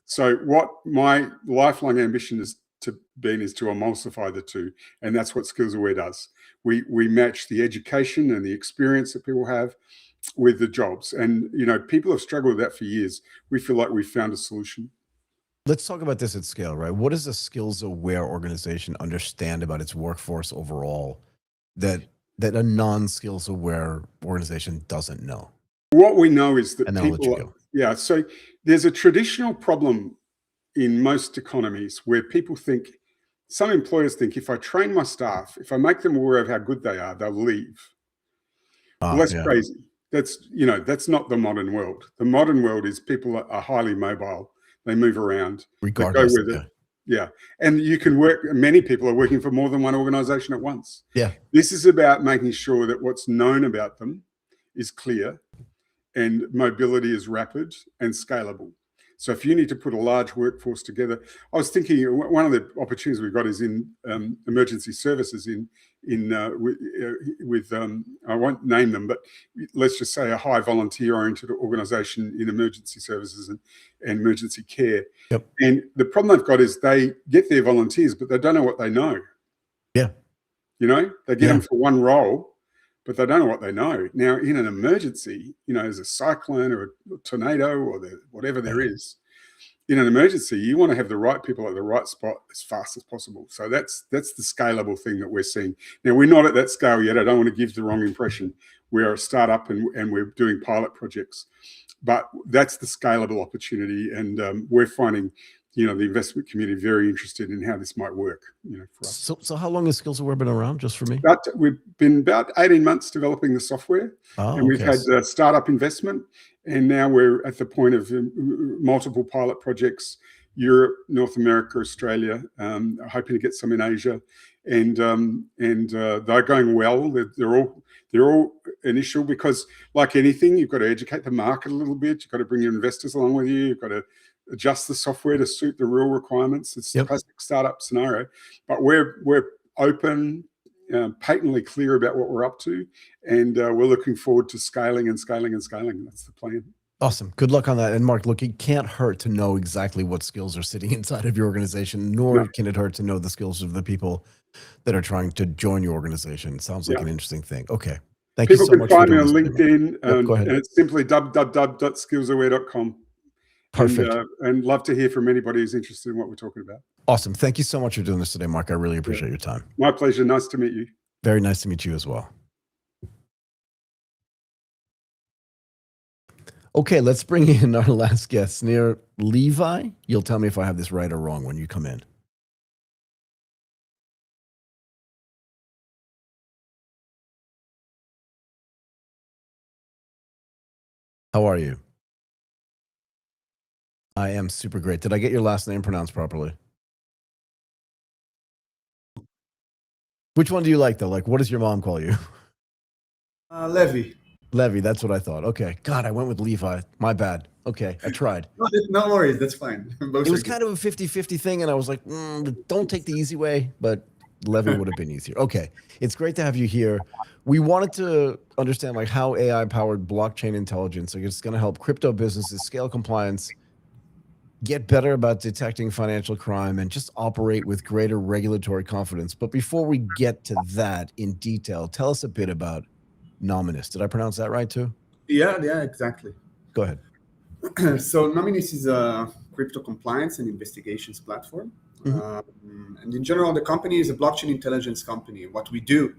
So what my lifelong ambition is to emulsify the two. And that's what SkillsAware does. We match the education and the experience that people have with the jobs. And, people have struggled with that for years. We feel like we've found a solution. Let's talk about this at scale, right? What does a SkillsAware organization understand about its workforce overall that a non-SkillsAware organization doesn't know? What we know is that And then I'll let you go. Yeah, so there's a traditional problem in most economies where people think, some employers think, if I train my staff, if I make them aware of how good they are, they'll leave. Well, that's crazy. That's not the modern world. The modern world is people are highly mobile. They move around. Regardless. They go with it. Yeah. And you can many people are working for more than one organization at once. Yeah. This is about making sure that what's known about them is clear and mobility is rapid and scalable. So if you need to put a large workforce together, I was thinking one of the opportunities we've got is in emergency services with I won't name them, but let's just say a high volunteer-oriented organization in emergency services and emergency care. Yep. And the problem they've got is they get their volunteers, but they don't know what they know. Yeah. They get them for one role, but they don't know what they know. Now, in an emergency, there's a cyclone or a tornado or whatever there is. In an emergency, you want to have the right people at the right spot as fast as possible. So that's the scalable thing that we're seeing. Now, we're not at that scale yet. I don't want to give the wrong impression. We're a startup and we're doing pilot projects. But that's the scalable opportunity. And we're finding, the investment community very interested in how this might work, for us. So how long has SkillsAware been around, just for me? We've been about 18 months developing the software. And we've had startup investment. And now we're at the point of multiple pilot projects, Europe, North America, Australia, hoping to get some in Asia. And they're going well. They're all initial because, like anything, you've got to educate the market a little bit. You've got to bring your investors along with you. You've got to adjust the software to suit the real requirements. It's the classic startup scenario. But we're open, patently clear about what we're up to, and we're looking forward to scaling and scaling and scaling. That's the plan. Awesome. Good luck on that. And Mark, look, it can't hurt to know exactly what skills are sitting inside of your organization, nor can it hurt to know the skills of the people that are trying to join your organization. Sounds like an interesting thing. Okay. Thank you so much. People can find me on LinkedIn, go ahead. and it's simply www.skillsaware.com. Perfect. And love to hear from anybody who's interested in what we're talking about. Awesome. Thank you so much for doing this today, Mark. I really appreciate your time. My pleasure. Nice to meet you. Very nice to meet you as well. Okay, let's bring in our last guest, Snir. Levi, you'll tell me if I have this right or wrong when you come in. How are you? I am super great. Did I get your last name pronounced properly? Which one do you like, though? Like, what does your mom call you? Levi. Levi, that's what I thought. Okay. God, I went with Levi. My bad. Okay, I tried. No worries. That's fine. It was kind of a 50-50 thing, and I was like, don't take the easy way, but Levi would have been easier. Okay. It's great to have you here. We wanted to understand like how AI-powered blockchain intelligence is going to help crypto businesses scale compliance, get better about detecting financial crime, and just operate with greater regulatory confidence. But before we get to that in detail, tell us a bit about Nominis. Did I pronounce that right too? Yeah, exactly. Go ahead. So Nominis is a crypto compliance and investigations platform. And in general, the company is a blockchain intelligence company. What we do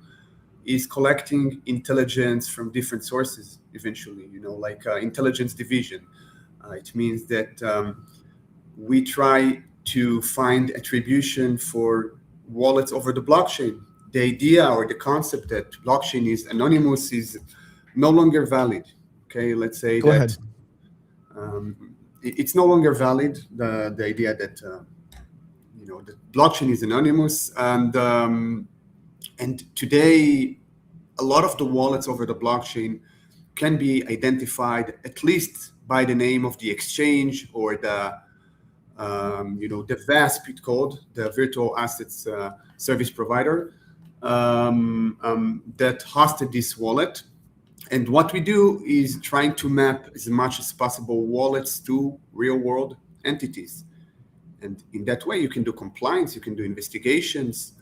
is collecting intelligence from different sources eventually, like intelligence division. It means that we try to find attribution for wallets over the blockchain. The idea or the concept that blockchain is anonymous is no longer valid. Okay, let's say Go ahead. It's no longer valid. The idea that the blockchain is anonymous, and today a lot of the wallets over the blockchain can be identified at least by the name of the exchange or the VASP code, the virtual assets service provider. that hosted this wallet. And what we do is trying to map as much as possible wallets to real world entities. And in that way, you can do compliance, you can do investigations.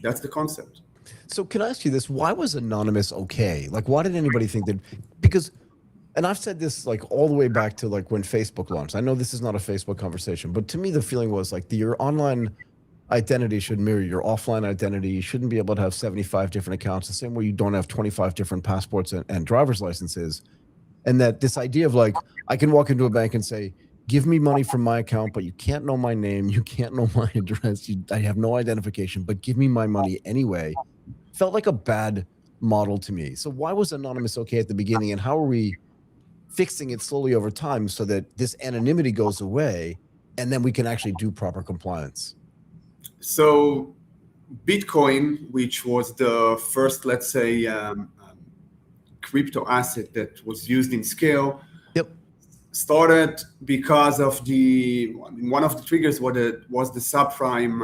That's the concept. So can I ask you this? Why was Anonymous okay? Like, why did anybody think that? Because, and I've said this like all the way back to like when Facebook launched. I know this is not a Facebook conversation, but to me, the feeling was like your online identity should mirror your offline identity. You shouldn't be able to have 75 different accounts, the same way you don't have 25 different passports and driver's licenses. And that this idea of like, I can walk into a bank and say, give me money from my account, but you can't know my name. You can't know my address. I have no identification, but give me my money anyway. Felt like a bad model to me. So why was Anonymous okay at the beginning, and how are we fixing it slowly over time so that this anonymity goes away and then we can actually do proper compliance? So Bitcoin, which was the first, let's say, crypto asset that was used in scale, started because of one of the triggers was the subprime,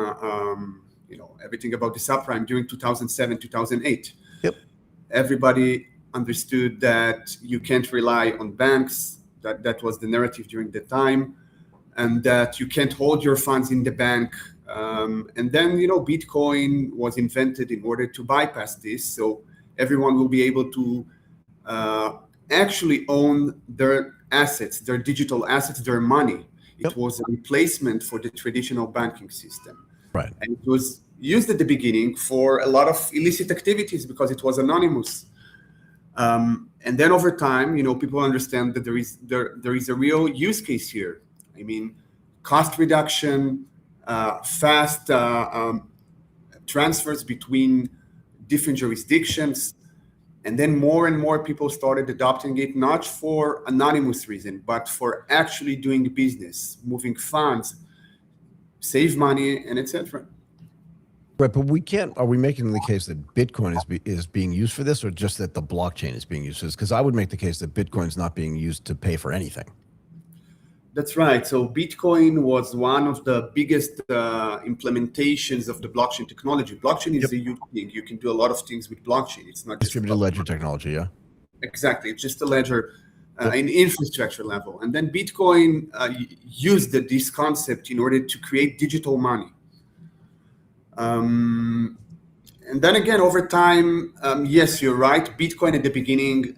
everything about the subprime during 2007, 2008. Everybody understood that you can't rely on banks. That was the narrative during the time, and that you can't hold your funds in the bank. And then, Bitcoin was invented in order to bypass this. So everyone will be able to actually own their assets, their digital assets, their money. It was a replacement for the traditional banking system. Right. And it was used at the beginning for a lot of illicit activities because it was anonymous. And then over time, people understand that there is a real use case here. I mean, cost reduction, fast transfers between different jurisdictions. And then more and more people started adopting it, not for anonymous reason, but for actually doing business, moving funds, save money, and etc. Right, but we can't. Are we making the case that Bitcoin is being used for this, or just that the blockchain is being used for this? Because I would make the case that Bitcoin's not being used to pay for anything. That's right. So Bitcoin was one of the biggest implementations of the blockchain technology. Blockchain is a huge thing. You can do a lot of things with blockchain. It's not just distributed ledger technology, yeah? Exactly. It's just a ledger in infrastructure level. And then Bitcoin used this concept in order to create digital money. And then again, over time, yes, you're right. Bitcoin at the beginning,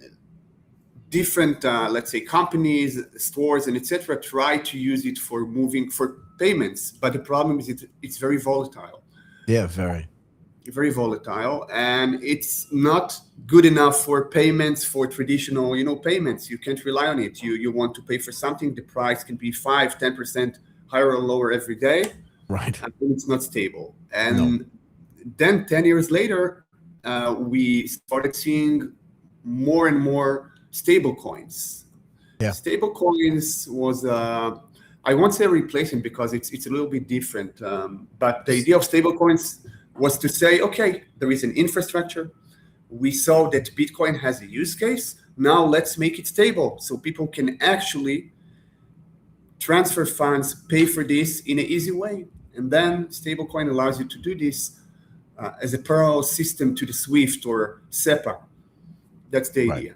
different, let's say, companies, stores, and etc. try to use it for payments. But the problem is it's very volatile. Yeah, very volatile. And it's not good enough for payments, for traditional, payments. You can't rely on it. You want to pay for something, the price can be 5-10% higher or lower every day. Right. And it's not stable. And then 10 years later, we started seeing more and more stable coins. Stable coins was, I won't say a replacement because it's a little bit different. But the idea of stable coins was to say, okay, there is an infrastructure. We saw that Bitcoin has a use case. Now let's make it stable so people can actually transfer funds, pay for this in an easy way. And then stablecoin allows you to do this as a parallel system to the SWIFT or SEPA. That's the idea.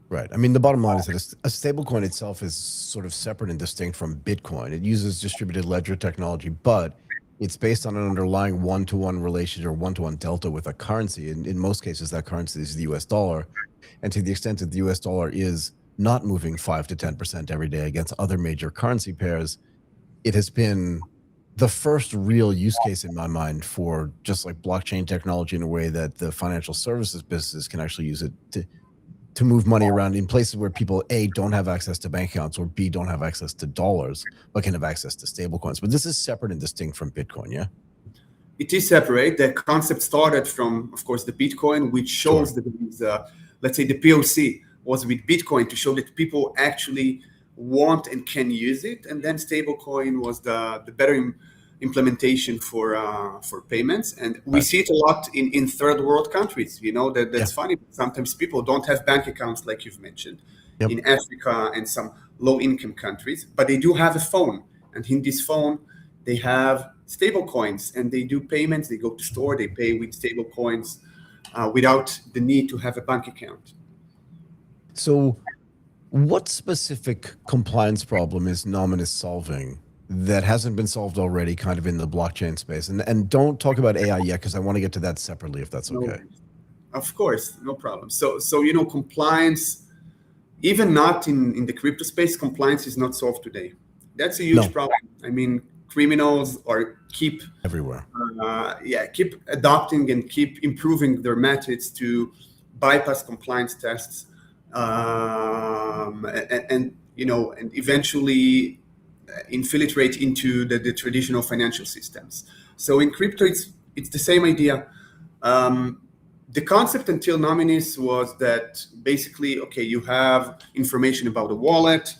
Right. I mean, the bottom line is that a stablecoin itself is sort of separate and distinct from Bitcoin. It uses distributed ledger technology, but it's based on an underlying one-to-one relationship or one-to-one delta with a currency. In most cases, that currency is the US dollar. And to the extent that the US dollar is not moving 5 to 10% every day against other major currency pairs, it has been the first real use case in my mind for just like blockchain technology in a way that the financial services businesses can actually use it to move money around in places where people, A, don't have access to bank accounts, or B, don't have access to dollars, but can have access to stable coins. But this is separate and distinct from Bitcoin, yeah? It is separate. The concept started from, of course, the Bitcoin, which shows that there is, let's say the POC was with Bitcoin to show that people actually want and can use it. And then stablecoin was the better implementation for payments. And we see it a lot in third world countries. That's funny. Sometimes people don't have bank accounts like you've mentioned in Africa and some low income countries, but they do have a phone. And in this phone, they have stable coins and they do payments. They go to store, they pay with stable coins without the need to have a bank account. So what specific compliance problem is Nominis solving that hasn't been solved already kind of in the blockchain space? And don't talk about AI yet, because I want to get to that separately, if that's okay. Of course, no problem. So compliance, even not in the crypto space, compliance is not solved today. That's a huge problem. I mean, criminals keep everywhere. Keep adopting and keep improving their methods to bypass compliance tests, and eventually infiltrate into the traditional financial systems. So in crypto, it's the same idea. The concept until Nominis was that basically, okay, you have information about the wallet,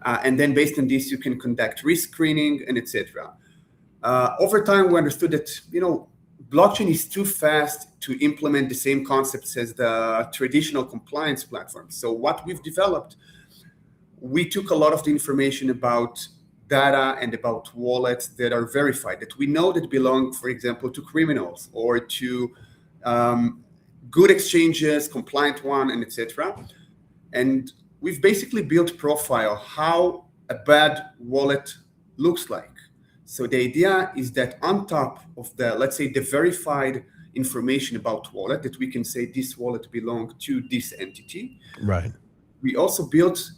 and then based on this, you can conduct risk screening and etc. Over time, we understood that blockchain is too fast to implement the same concepts as the traditional compliance platforms. So what we've developed, we took a lot of the information about data and about wallets that are verified, that we know that belong, for example, to criminals or to good exchanges, compliant one, and etc. And we've basically built profile how a bad wallet looks like. So the idea is that on top of the, let's say, the verified information about wallet, that we can say this wallet belongs to this entity. Right. We also built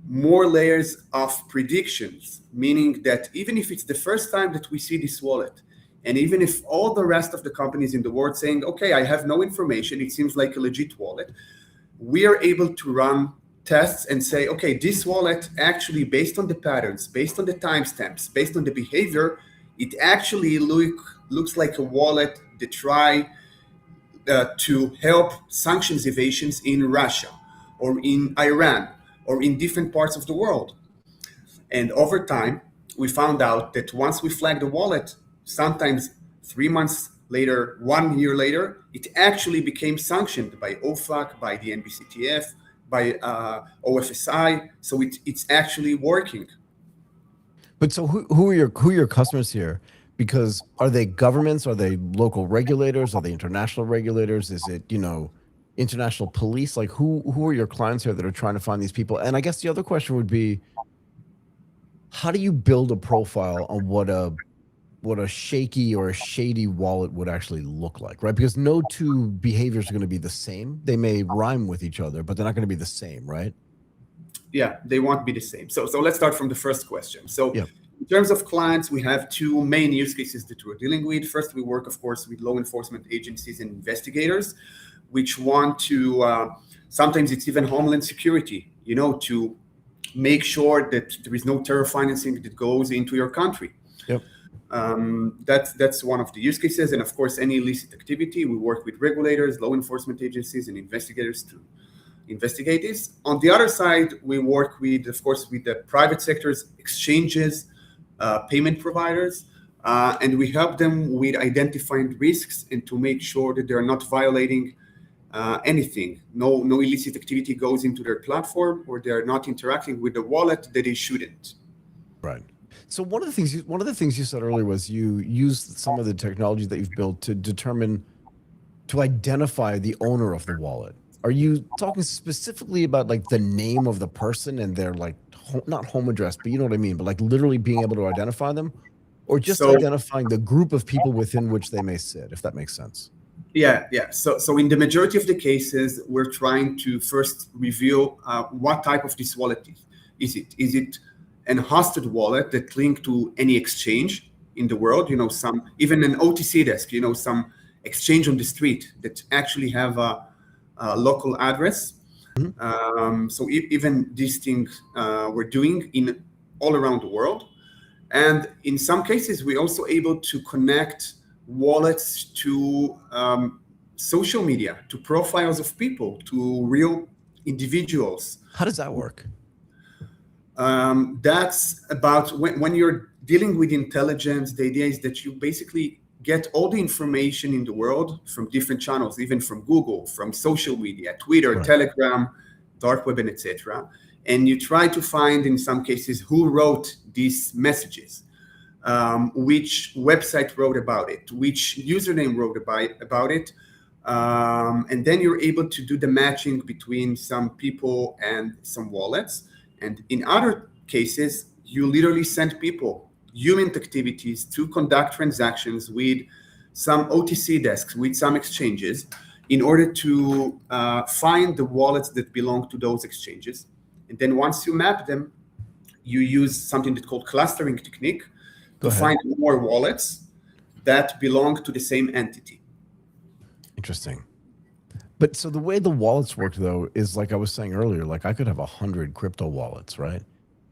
more layers of predictions, meaning that even if it's the first time that we see this wallet, and even if all the rest of the companies in the world saying, okay, I have no information, it seems like a legit wallet, we are able to run tests and say, okay, this wallet actually, based on the patterns, based on the timestamps, based on the behavior, it actually looks like a wallet that try to help sanctions evasions in Russia or in Iran or in different parts of the world. And over time, we found out that once we flag the wallet, sometimes 3 months later, 1 year later, it actually became sanctioned by OFAC, by the NBCTF, by OFSI. So it's actually working. But so who are your customers here? Because are they governments? Are they local regulators? Are they international regulators? Is it, international police? Like who are your clients here that are trying to find these people? And I guess the other question would be, how do you build a profile on what a shaky or a shady wallet would actually look like, right? Because no two behaviors are going to be the same. They may rhyme with each other, but they're not going to be the same, right? Yeah, they won't be the same. So let's start from the first question. So in terms of clients, we have two main use cases that we're dealing with. First, we work, of course, with law enforcement agencies and investigators, which want to, sometimes it's even Homeland Security, to make sure that there is no terror financing that goes into your country. Yep. That's one of the use cases. And of course, any illicit activity, we work with regulators, law enforcement agencies, and investigators to investigate this. On the other side, we work with, of course, with the private sectors, exchanges, payment providers, and we help them with identifying risks and to make sure that they're not violating anything. No illicit activity goes into their platform, or they're not interacting with the wallet that they shouldn't. Right. So one of the things you said earlier was you used some of the technology that you've built to identify the owner of the wallet. Are you talking specifically about like the name of the person and their like not home address, but you know what I mean, but like literally being able to identify them, or just identifying the group of people within which they may sit, if that makes sense? Yeah. So in the majority of the cases, we're trying to first reveal what type of this wallet is. Is it an hosted wallet that linked to any exchange in the world? Even an OTC desk, some exchange on the street that actually have a local address. Mm-hmm. So even these things we're doing in all around the world. And in some cases, we're also able to connect wallets to social media, to profiles of people, to real individuals. How does that work? That's about when you're dealing with intelligence, the idea is that you basically get all the information in the world from different channels, even from Google, from social media, Twitter, right, Telegram, dark web, and etc. And you try to find, in some cases, who wrote these messages. which website wrote about it, which username wrote about it. And then you're able to do the matching between some people and some wallets. And in other cases, you literally send people, human activities, to conduct transactions with some OTC desks, with some exchanges, in order to find the wallets that belong to those exchanges. And then once you map them, you use something that's called clustering technique to find more wallets that belong to the same entity. Interesting. But so the way the wallets work, though, is like I was saying earlier, like I could have 100 crypto wallets, right?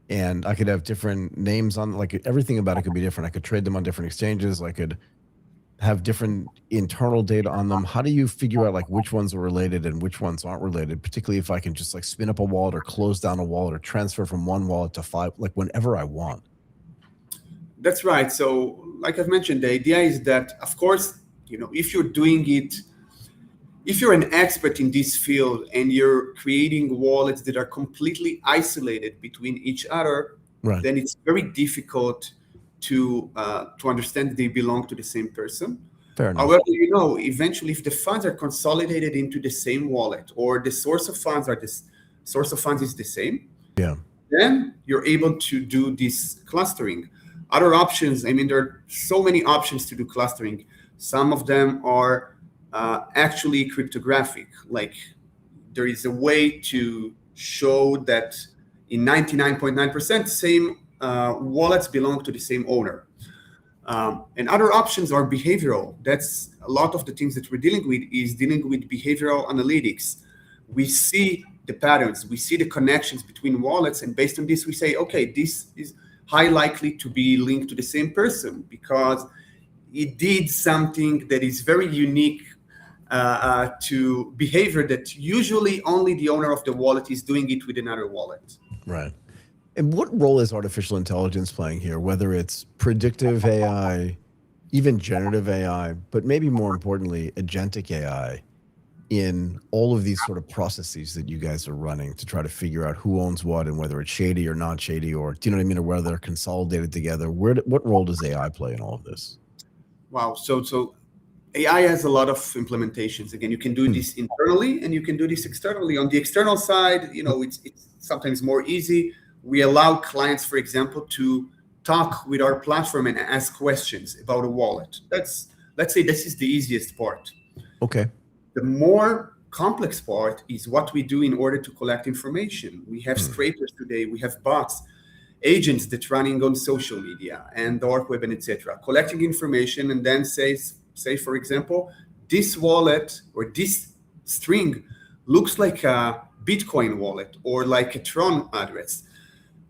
And I could have different names on, like everything about it could be different. I could trade them on different exchanges. I could have different internal data on them. How do you figure out like which ones are related and which ones aren't related, particularly if I can just like spin up a wallet or close down a wallet or transfer from one wallet to 5, like whenever I want? That's right. So like I've mentioned, the idea is that, of course, if you're doing it, if you're an expert in this field and you're creating wallets that are completely isolated between each other, right, then it's very difficult to understand they belong to the same person. Fair enough. However, eventually, if the funds are consolidated into the same wallet, or the source of funds is the same, yeah, then you're able to do this clustering. Other options, there are so many options to do clustering. Some of them are actually cryptographic. Like there is a way to show that in 99.9% same wallets belong to the same owner. And other options are behavioral. That's a lot of the things that we're dealing with behavioral analytics. We see the patterns, we see the connections between wallets, and based on this, we say, okay, this is high likely to be linked to the same person because it did something that is very unique to behavior that usually only the owner of the wallet is doing it with another wallet. Right. And what role is artificial intelligence playing here, whether it's predictive AI, even generative AI, but maybe more importantly, agentic AI, in all of these sort of processes that you guys are running to try to figure out who owns what and whether it's shady or not shady, or do you know what I mean, or whether they're consolidated together? What role does AI play in all of this? Wow. So AI has a lot of implementations. Again, you can do this internally and you can do this externally. On the external side, it's sometimes more easy. We allow clients, for example, to talk with our platform and ask questions about a wallet. Let's say this is the easiest part. Okay. The more complex part is what we do in order to collect information. We have scrapers today, we have bots, agents that running on social media and dark web and etc., collecting information and then say, for example, this wallet or this string looks like a Bitcoin wallet or like a Tron address.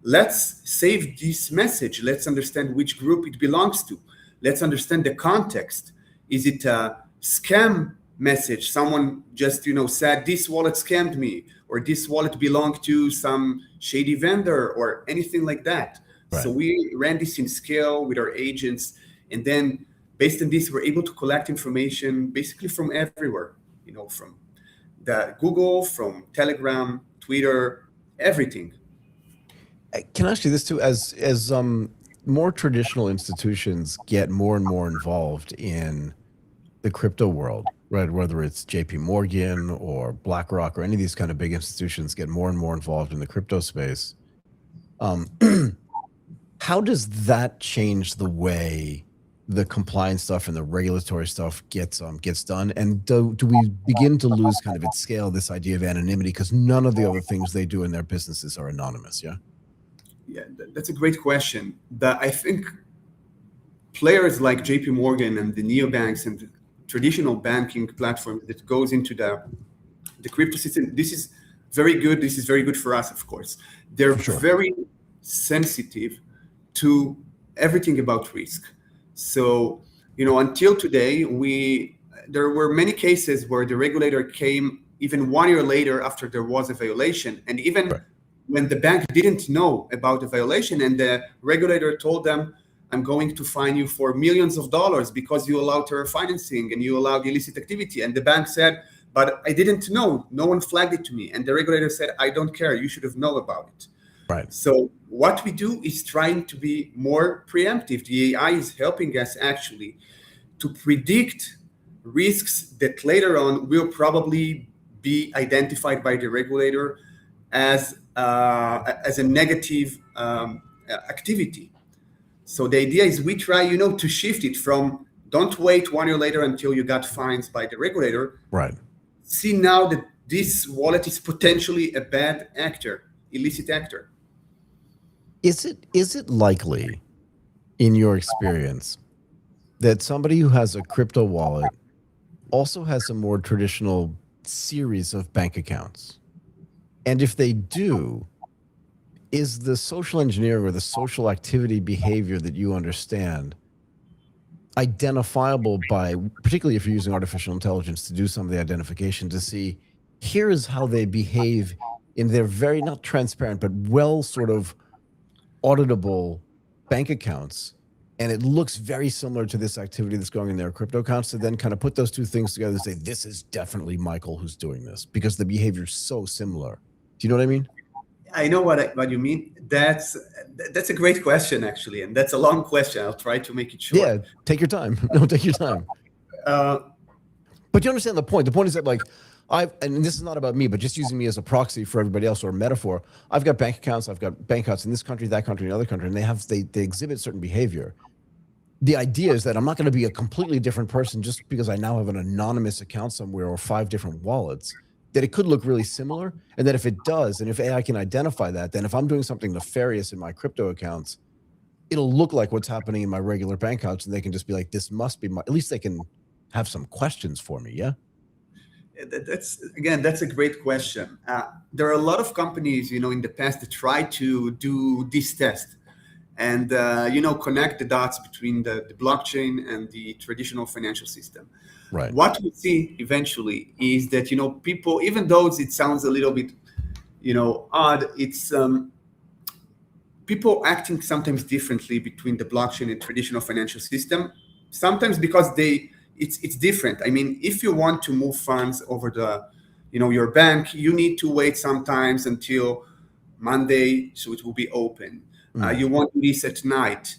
Let's save this message. Let's understand which group it belongs to. Let's understand the context. Is it a scam message? Someone just, said this wallet scammed me, or this wallet belonged to some shady vendor or anything like that. Right. So we ran this in scale with our agents. And then based on this, we're able to collect information basically from everywhere, from the Google, from Telegram, Twitter, everything. Can I ask you this too? As more traditional institutions get more and more involved in the crypto world, right? Whether it's JP Morgan or BlackRock or any of these kind of big institutions get more and more involved in the crypto space. How does that change the way the compliance stuff and the regulatory stuff gets done? And do we begin to lose kind of its scale, this idea of anonymity, because none of the other things they do in their businesses are anonymous? Yeah. Yeah, that's a great question. I think players like JP Morgan and the neobanks and the traditional banking platforms that goes into the crypto system, this is very good. This is very good for us, of course. They're very sensitive to everything about risk. So, until today, there were many cases where the regulator came even 1 year later after there was a violation, and even when the bank didn't know about the violation, and the regulator told them, I'm going to fine you for millions of dollars because you allowed terror financing and you allowed illicit activity. And the bank said, but I didn't know. No one flagged it to me. And the regulator said, I don't care. You should have known about it. Right. So what we do is trying to be more preemptive. The AI is helping us actually to predict risks that later on will probably be identified by the regulator as a negative activity. So the idea is we try, to shift it from don't wait 1 year later until you got fines by the regulator. Right. See now that this wallet is potentially a bad actor, illicit actor. Is it likely, in your experience, that somebody who has a crypto wallet also has a more traditional series of bank accounts? And if they do, is the social engineering or the social activity behavior that you understand identifiable by, particularly if you're using artificial intelligence to do some of the identification, to see here is how they behave in their very, not transparent, but well sort of auditable bank accounts, and it looks very similar to this activity that's going in their crypto accounts, to then kind of put those two things together and say, this is definitely Michael who's doing this because the behavior is so similar. Do you know what I mean? I know what you mean. That's a great question, actually, and that's a long question. I'll try to make it short. Yeah, take your time. No, take your time. But you understand the point. The point is that, like, and this is not about me, but just using me as a proxy for everybody else or a metaphor. I've got bank accounts. I've got bank accounts in this country, that country, another country, and they exhibit certain behavior. The idea is that I'm not going to be a completely different person just because I now have an anonymous account somewhere or 5 different wallets. That it could look really similar, and that if it does, and if AI can identify that, then if I'm doing something nefarious in my crypto accounts, it'll look like what's happening in my regular bank accounts, and they can just be like, this must be my, at least they can have some questions for me, yeah? That's a great question. There are a lot of companies, in the past that try to do this test and, connect the dots between the blockchain and the traditional financial system. Right. What we see eventually is that, people, even though it sounds a little bit, odd, it's people acting sometimes differently between the blockchain and traditional financial system, sometimes because it's different. I mean, if you want to move funds over your bank, you need to wait sometimes until Monday, so it will be open. You want to lease at night.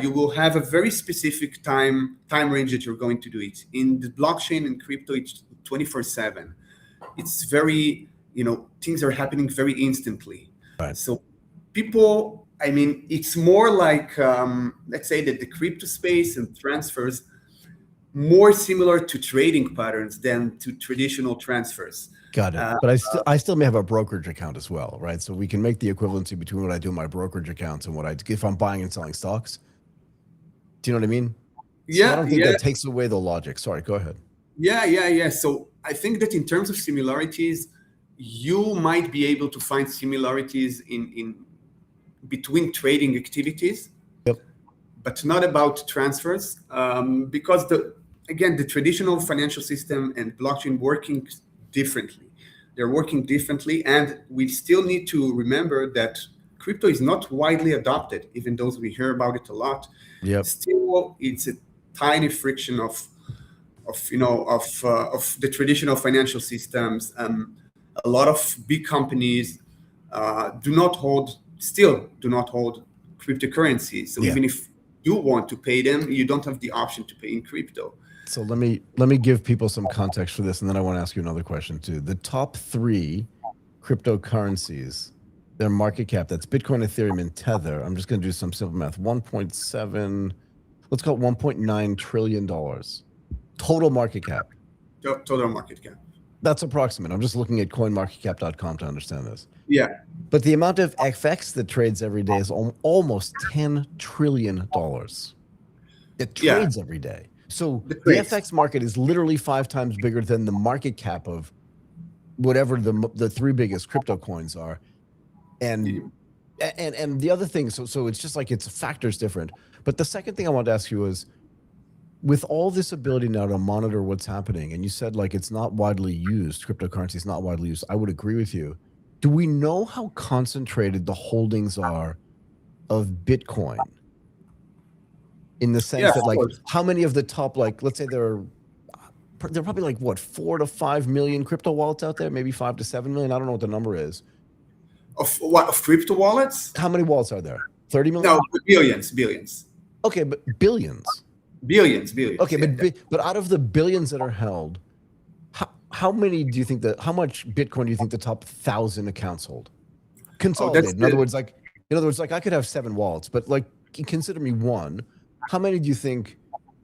You will have a very specific time range that you're going to do it. In the blockchain and crypto, it's 24/7. It's very, things are happening very instantly. Right. So people, it's more like, let's say that the crypto space and transfers more similar to trading patterns than to traditional transfers. Got it. But I still may have a brokerage account as well, right? So we can make the equivalency between what I do in my brokerage accounts and what I do if I'm buying and selling stocks. Do you know what I mean? Yeah. So I don't think that takes away the logic. Sorry, go ahead. Yeah. So I think that in terms of similarities, you might be able to find similarities in between trading activities. Yep. But not about transfers, because the traditional financial system and blockchain working differently. They're working differently, and we still need to remember that crypto is not widely adopted, even though we hear about it a lot. Yep. Still, it's a tiny fraction of the traditional financial systems. A lot of big companies do not hold cryptocurrencies. So even if you want to pay them, you don't have the option to pay in crypto. So let me give people some context for this, and then I want to ask you another question too. The top 3 cryptocurrencies, their market cap, that's Bitcoin, Ethereum, and Tether. I'm just going to do some simple math. 1.7, let's call it $1.9 trillion total market cap. Total market cap. That's approximate. I'm just looking at coinmarketcap.com to understand this. Yeah. But the amount of FX that trades every day is almost $10 trillion. It trades every day. So the FX market is literally 5 times bigger than the market cap of whatever the 3 biggest crypto coins are. And the other thing, so it's just like it's factors different. But the second thing I wanted to ask you was, with all this ability now to monitor what's happening, and you said like it's not widely used, cryptocurrency is not widely used. I would agree with you. Do we know how concentrated the holdings are of Bitcoin? In the sense that, like, how many of the top, like, let's say there are probably like what, 4 to 5 million crypto wallets out there, maybe 5 to 7 million. I don't know what the number is. Of what? Of crypto wallets? How many wallets are there? 30 million? No, billions. Okay, but billions. Billions. Okay, Yeah. but out of the billions that are held, how many do you think that, how much Bitcoin do you think the top 1,000 accounts hold? Consolidated. In other words, like I could have 7 wallets, but like consider me one. How many do you think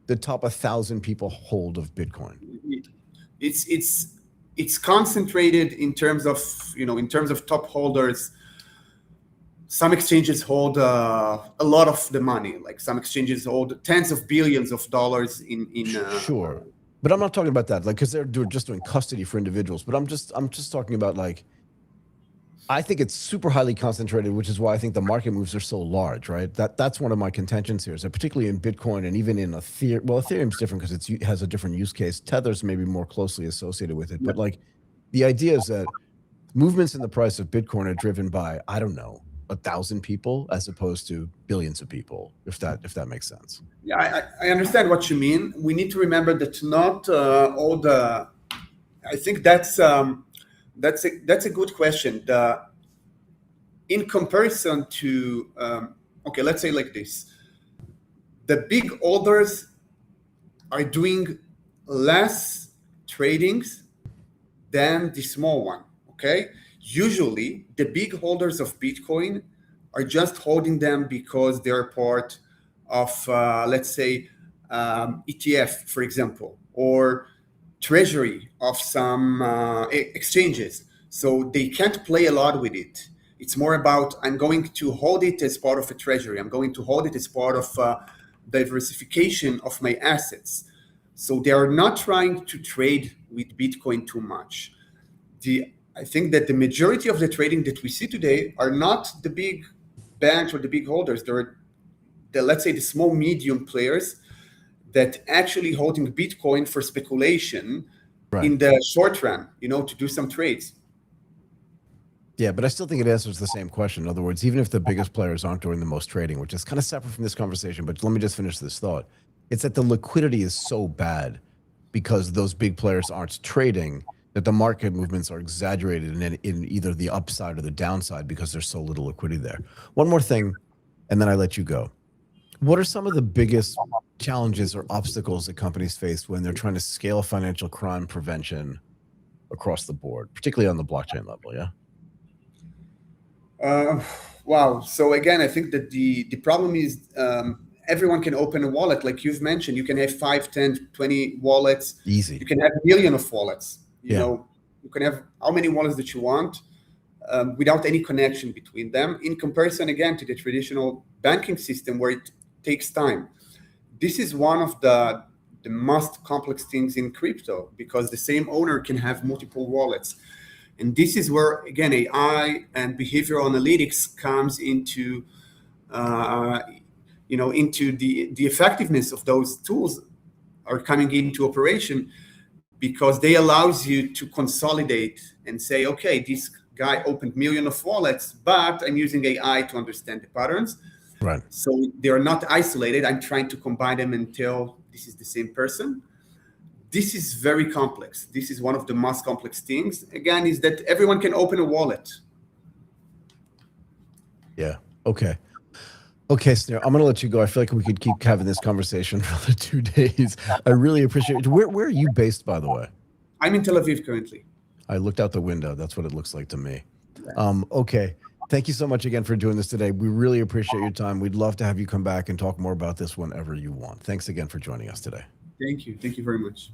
the top 1,000 people hold of Bitcoin? It's concentrated in terms of top holders. Some exchanges hold a lot of the money. Like some exchanges hold tens of billions of dollars in Sure. But I'm not talking about that, like, because they're just doing custody for individuals. But I'm just talking about, like, I think it's super highly concentrated, which is why I think the market moves are so large, right? That's one of my contentions here, is that particularly in Bitcoin and even in Ethereum. Well, Ethereum's different because it has a different use case. Tether's maybe more closely associated with it, but like the idea is that movements in the price of Bitcoin are driven by, I don't know, 1,000 people as opposed to billions of people, if that makes sense. Yeah, I understand what you mean. We need to remember that not all the. I think that's a good question. In comparison to, okay, let's say like this: the big holders are doing less tradings than the small one. Okay, usually the big holders of Bitcoin are just holding them because they're part of, let's say, ETF, for example, or treasury of some exchanges. So they can't play a lot with it. It's more about, I'm going to hold it as part of a treasury. I'm going to hold it as part of diversification of my assets. So they are not trying to trade with Bitcoin too much. I think that the majority of the trading that we see today are not the big banks or the big holders. They're let's say the small medium players that actually holding Bitcoin for speculation in the short run, to do some trades. Yeah, but I still think it answers the same question. In other words, even if the biggest players aren't doing the most trading, which is kind of separate from this conversation, but let me just finish this thought. It's that the liquidity is so bad because those big players aren't trading that the market movements are exaggerated in either the upside or the downside because there's so little liquidity there. One more thing, and then I let you go. What are some of the biggest challenges or obstacles that companies face when they're trying to scale financial crime prevention across the board, particularly on the blockchain level? Yeah. Wow. So again, I think that the problem is everyone can open a wallet. Like you've mentioned, you can have 5, 10, 20 wallets. Easy. You can have a million of wallets. You Yeah. know, you can have how many wallets that you want without any connection between them, in comparison, again, to the traditional banking system where it takes time. This is one of the most complex things in crypto because the same owner can have multiple wallets. And this is where, again, AI and behavioral analytics comes into, into the effectiveness of those tools are coming into operation because they allows you to consolidate and say, okay, this guy opened million of wallets, but I'm using AI to understand the patterns. Right. So they are not isolated. I'm trying to combine them and tell this is the same person. This is very complex. This is one of the most complex things. Again, is that everyone can open a wallet. Yeah. Okay. Okay, Snir, I'm going to let you go. I feel like we could keep having this conversation for the 2 days. I really appreciate it. Where are you based, by the way? I'm in Tel Aviv currently. I looked out the window. That's what it looks like to me. Okay. Thank you so much again for doing this today. We really appreciate your time. We'd love to have you come back and talk more about this whenever you want. Thanks again for joining us today. Thank you. Thank you very much.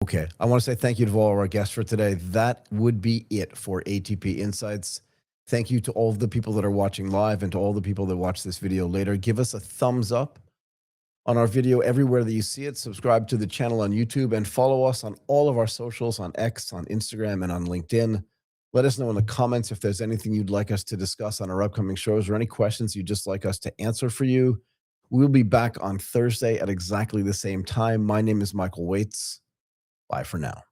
Okay. I want to say thank you to all of our guests for today. That would be it for ATP Insights. Thank you to all of the people that are watching live and to all the people that watch this video later. Give us a thumbs up on our video everywhere that you see it. Subscribe to the channel on YouTube and follow us on all of our socials, on X, on Instagram, and on LinkedIn. Let us know in the comments if there's anything you'd like us to discuss on our upcoming shows or any questions you'd just like us to answer for you. We'll be back on Thursday at exactly the same time. My name is Michael Waitz. Bye for now.